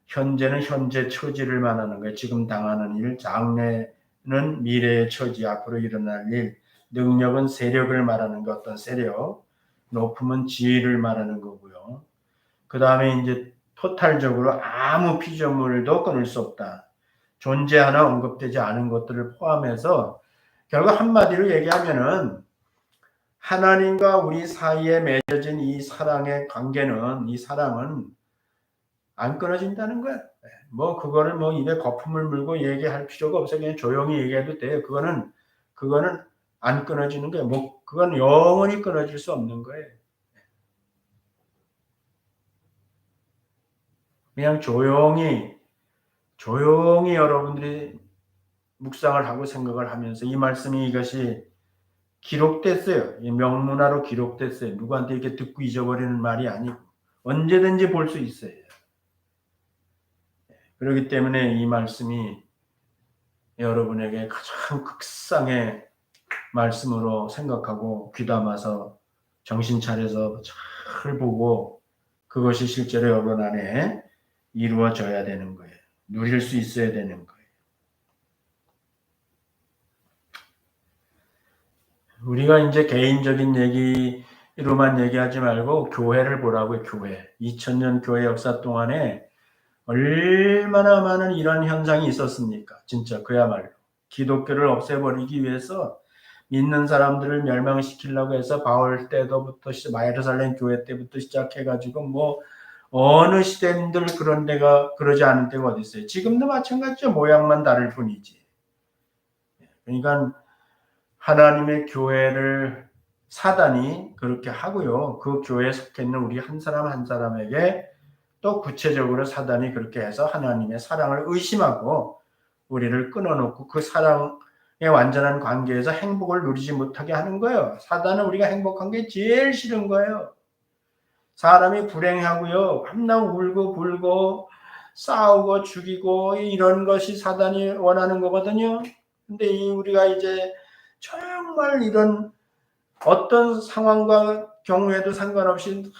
현재 처지를 말하는 거예요. 지금 당하는 일, 장래는 미래의 처지, 앞으로 일어날 일, 능력은 세력을 말하는 것, 어떤 세력, 높음은 지위를 말하는 거고요. 그 다음에 이제 토탈적으로 아무 피조물도 끊을 수 없다. 존재 하나 언급되지 않은 것들을 포함해서 결국 한마디로 얘기하면은 하나님과 우리 사이에 맺어진 이 사랑의 관계는 이 사랑은 안 끊어진다는 거야. 그거를 입에 거품을 물고 얘기할 필요가 없어. 그냥 조용히 얘기해도 돼요. 그거는 안 끊어지는 거예요. 뭐 그건 영원히 끊어질 수 없는 거예요. 그냥 조용히 여러분들이 묵상을 하고 생각을 하면서 이 말씀이 이것이 기록됐어요. 이 명문화로 기록됐어요. 누구한테 이렇게 듣고 잊어버리는 말이 아니고 언제든지 볼 수 있어요. 그렇기 때문에 이 말씀이 여러분에게 가장 극상의 말씀으로 생각하고 귀담아서 정신 차려서 잘 보고 그것이 실제로 여러분 안에 이루어져야 되는 거예요. 누릴 수 있어야 되는 거예요. 우리가 이제 개인적인 얘기로만 얘기하지 말고 교회를 보라고요. 교회. 2000년 교회 역사 동안에 얼마나 많은 이런 현상이 있었습니까? 진짜 그야말로 기독교를 없애버리기 위해서 믿는 사람들을 멸망시키려고 해서 바울 때부터 예루살렘 교회 때부터 시작해가지고 뭐 어느 시대인들 그런 데가 그러지 않은 데가 어디 있어요? 지금도 마찬가지죠. 모양만 다를 뿐이지. 그러니까 하나님의 교회를 사단이 그렇게 하고요. 그 교회에 속해 있는 우리 한 사람 한 사람에게 또 구체적으로 사단이 그렇게 해서 하나님의 사랑을 의심하고 우리를 끊어놓고 그 사랑의 완전한 관계에서 행복을 누리지 못하게 하는 거예요. 사단은 우리가 행복한 게 제일 싫은 거예요. 사람이 불행하고요. 밤낮 울고 불고 싸우고 죽이고 이런 것이 사단이 원하는 거거든요. 근데 우리가 이제 정말 이런 어떤 상황과 경우에도 상관없이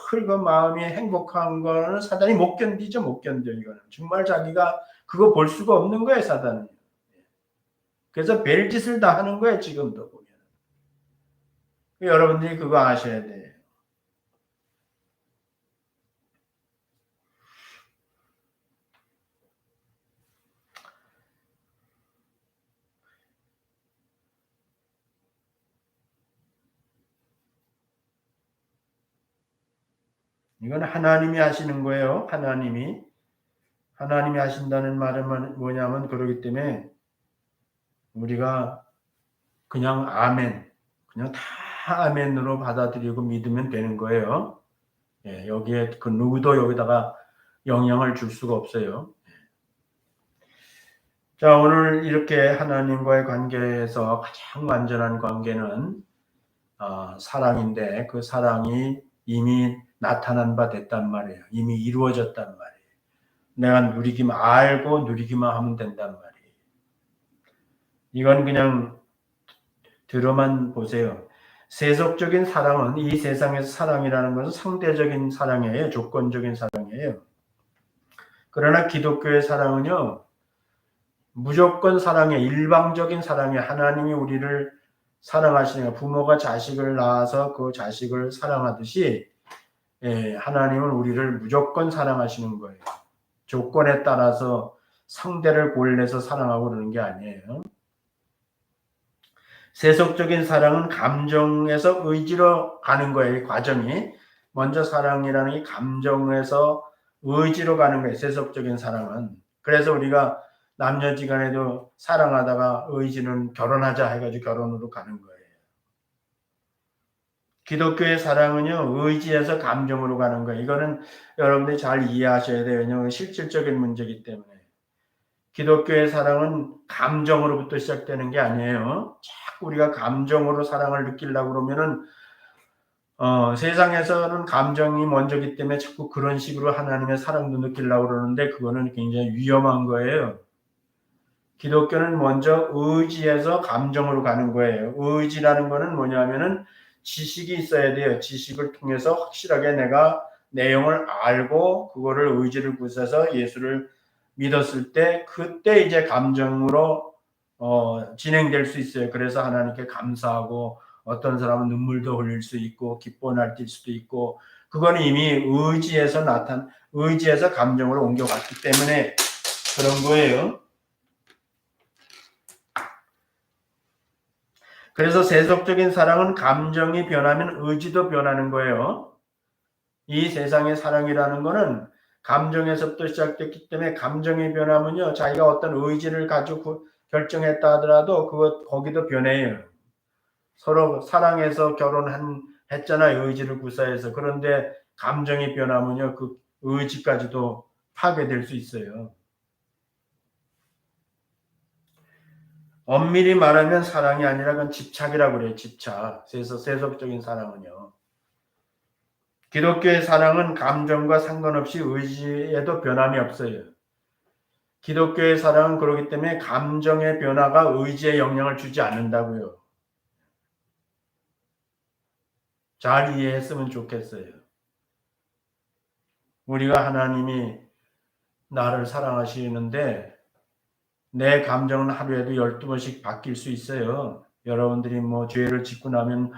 그 마음이 행복한 거는 사단이 못 견디죠. 못 견뎌. 이거는 정말 자기가 그거 볼 수가 없는 거예요. 사단은. 그래서 별짓을 다 하는 거예요. 지금도 보면. 여러분들이 그거 아셔야 돼요. 이건 하나님이 하시는 거예요. 하나님이 하신다는 말은 뭐냐면 그러기 때문에 우리가 그냥 아멘, 그냥 다 아멘으로 받아들이고 믿으면 되는 거예요. 예, 여기에 그 누구도 여기다가 영향을 줄 수가 없어요. 자, 오늘 이렇게 하나님과의 관계에서 가장 완전한 관계는 사랑인데 그 사랑이 이미 나타난 바 됐단 말이에요. 이미 이루어졌단 말이에요. 내가 알고 누리기만 하면 된단 말이에요. 이건 그냥 들어만 보세요. 세속적인 사랑은 이 세상에서 사랑이라는 것은 상대적인 사랑이에요. 조건적인 사랑이에요. 그러나 기독교의 사랑은요. 무조건 사랑이에요. 일방적인 사랑이에요. 하나님이 우리를 사랑하시는 부모가 자식을 낳아서 그 자식을 사랑하듯이 하나님은 우리를 무조건 사랑하시는 거예요. 조건에 따라서 상대를 골라서 사랑하고 그러는 게 아니에요. 세속적인 사랑은 감정에서 의지로 가는 거예요. 과정이. 먼저 사랑이라는 게 감정에서 의지로 가는 거예요. 세속적인 사랑은. 그래서 우리가 남녀지간에도 사랑하다가 의지는 결혼하자 해가지고 결혼으로 가는 거예요. 기독교의 사랑은요, 의지에서 감정으로 가는 거예요. 이거는 여러분들이 잘 이해하셔야 돼요. 왜냐하면 실질적인 문제이기 때문에. 기독교의 사랑은 감정으로부터 시작되는 게 아니에요. 자꾸 우리가 감정으로 사랑을 느끼려고 그러면은, 세상에서는 감정이 먼저기 때문에 자꾸 그런 식으로 하나님의 사랑도 느끼려고 그러는데, 그거는 굉장히 위험한 거예요. 기독교는 먼저 의지에서 감정으로 가는 거예요. 의지라는 거는 뭐냐면은 지식이 있어야 돼요. 지식을 통해서 확실하게 내가 내용을 알고 그거를 의지를 굳혀서 예수를 믿었을 때 그때 이제 감정으로 진행될 수 있어요. 그래서 하나님께 감사하고 어떤 사람은 눈물도 흘릴 수 있고 기뻐 날뛸 수도 있고 그거는 이미 의지에서 감정으로 옮겨갔기 때문에 그런 거예요. 그래서 세속적인 사랑은 감정이 변하면 의지도 변하는 거예요. 이 세상의 사랑이라는 거는 감정에서부터 시작됐기 때문에 감정이 변하면요. 자기가 어떤 의지를 가지고 결정했다 하더라도 거기도 변해요. 서로 사랑해서 했잖아요. 의지를 구사해서. 그런데 감정이 변하면요, 그 의지까지도 파괴될 수 있어요. 엄밀히 말하면 사랑이 아니라 그건 집착이라고 그래요. 집착. 그래서 세속적인 사랑은요. 기독교의 사랑은 감정과 상관없이 의지에도 변함이 없어요. 기독교의 사랑은 그렇기 때문에 감정의 변화가 의지에 영향을 주지 않는다고요. 잘 이해했으면 좋겠어요. 우리가 하나님이 나를 사랑하시는데 내 감정은 하루에도 12번씩 바뀔 수 있어요. 여러분들이 뭐 죄를 짓고 나면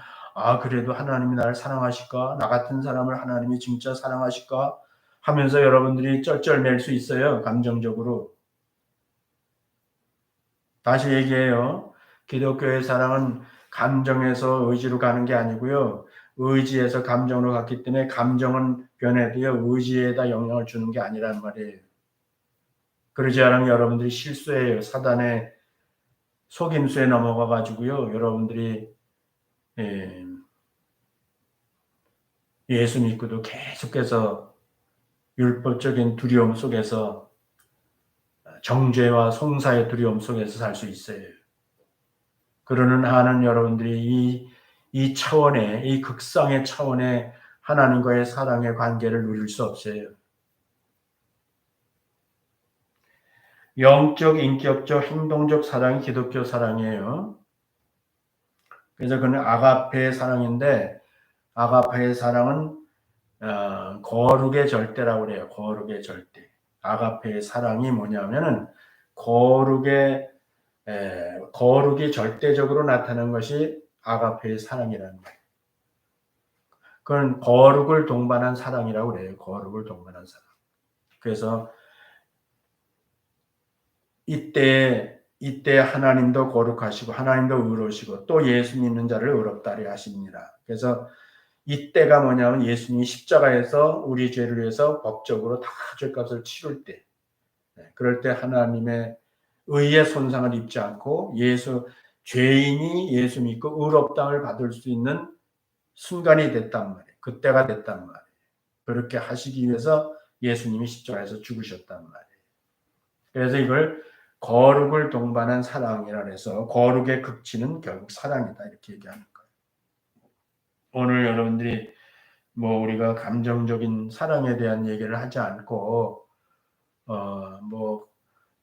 그래도 하나님이 나를 사랑하실까? 나 같은 사람을 하나님이 진짜 사랑하실까? 하면서 여러분들이 쩔쩔맬 수 있어요. 감정적으로. 다시 얘기해요. 기독교의 사랑은 감정에서 의지로 가는 게 아니고요. 의지에서 감정으로 갔기 때문에 감정은 변해도요. 의지에다 영향을 주는 게 아니란 말이에요. 그러지 않으면 여러분들이 실수해요. 사단의 속임수에 넘어가 가지고요. 여러분들이 예수 믿고도 계속해서 율법적인 두려움 속에서 정죄와 송사의 두려움 속에서 살 수 있어요. 그러는 한은 여러분들이 이 차원의, 이 극상의 차원의 하나님과의 사랑의 관계를 누릴 수 없어요. 영적, 인격적, 행동적 사랑이 기독교 사랑이에요. 그래서 그는 아가페의 사랑인데 아가페의 사랑은 거룩의 절대라고 그래요. 거룩의 절대. 아가페의 사랑이 뭐냐면은 거룩이 절대적으로 나타나는 것이 아가페의 사랑이라는 거예요. 그건 거룩을 동반한 사랑이라고 그래요. 거룩을 동반한 사랑. 그래서 이때 하나님도 거룩하시고 하나님도 의로우시고 또 예수 믿는 자를 의롭다 하려 하십니다. 그래서 이때가 뭐냐면 예수님이 십자가에서 우리 죄를 위해서 법적으로 다 죄값을 치를 때, 그럴 때 하나님의 의의 손상을 입지 않고 죄인이 예수 믿고 의롭다함을 받을 수 있는 순간이 됐단 말이에요. 그때가 됐단 말이에요. 그렇게 하시기 위해서 예수님이 십자가에서 죽으셨단 말이에요. 그래서 이걸 거룩을 동반한 사랑이라 해서 거룩의 극치는 결국 사랑이다 이렇게 얘기하는 거예요. 오늘 여러분들이 우리가 감정적인 사랑에 대한 얘기를 하지 않고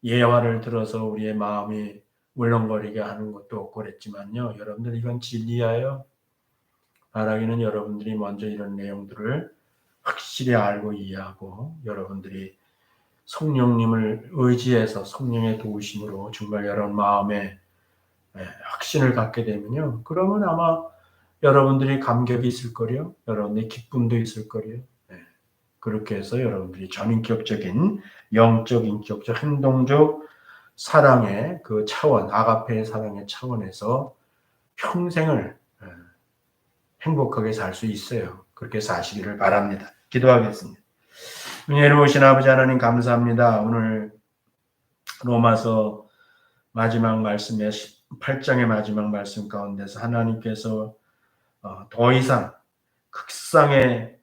예화를 들어서 우리의 마음이 울렁거리게 하는 것도 없고 그랬지만요. 여러분들 이건 진리예요. 바라기는 여러분들이 먼저 이런 내용들을 확실히 알고 이해하고 여러분들이 성령님을 의지해서 성령의 도우심으로 정말 여러분 마음에 확신을 갖게 되면요. 그러면 아마 여러분들이 감격이 있을 거요. 여러분들이 기쁨도 있을 거요. 그렇게 해서 여러분들이 전인격적인 영적, 인격적, 행동적 사랑의 그 차원, 아가페의 사랑의 차원에서 평생을 행복하게 살 수 있어요. 그렇게 사시기를 바랍니다. 기도하겠습니다. 은혜를 오신 아버지 하나님 감사합니다. 오늘 로마서 마지막 말씀에 8장의 마지막 말씀 가운데서 하나님께서 더 이상 극상의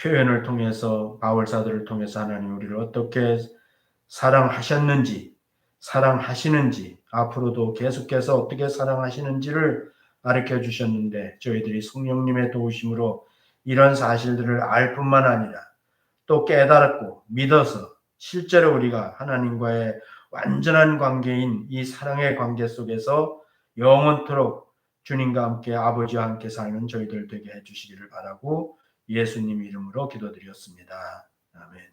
표현을 통해서 바울사들을 통해서 하나님 우리를 어떻게 사랑하시는지 앞으로도 계속해서 어떻게 사랑하시는지를 가르쳐 주셨는데 저희들이 성령님의 도우심으로 이런 사실들을 알 뿐만 아니라 또 깨달았고 믿어서 실제로 우리가 하나님과의 완전한 관계인 이 사랑의 관계 속에서 영원토록 주님과 함께 아버지와 함께 사는 저희들 되게 해주시기를 바라고 예수님 이름으로 기도드렸습니다. 아멘.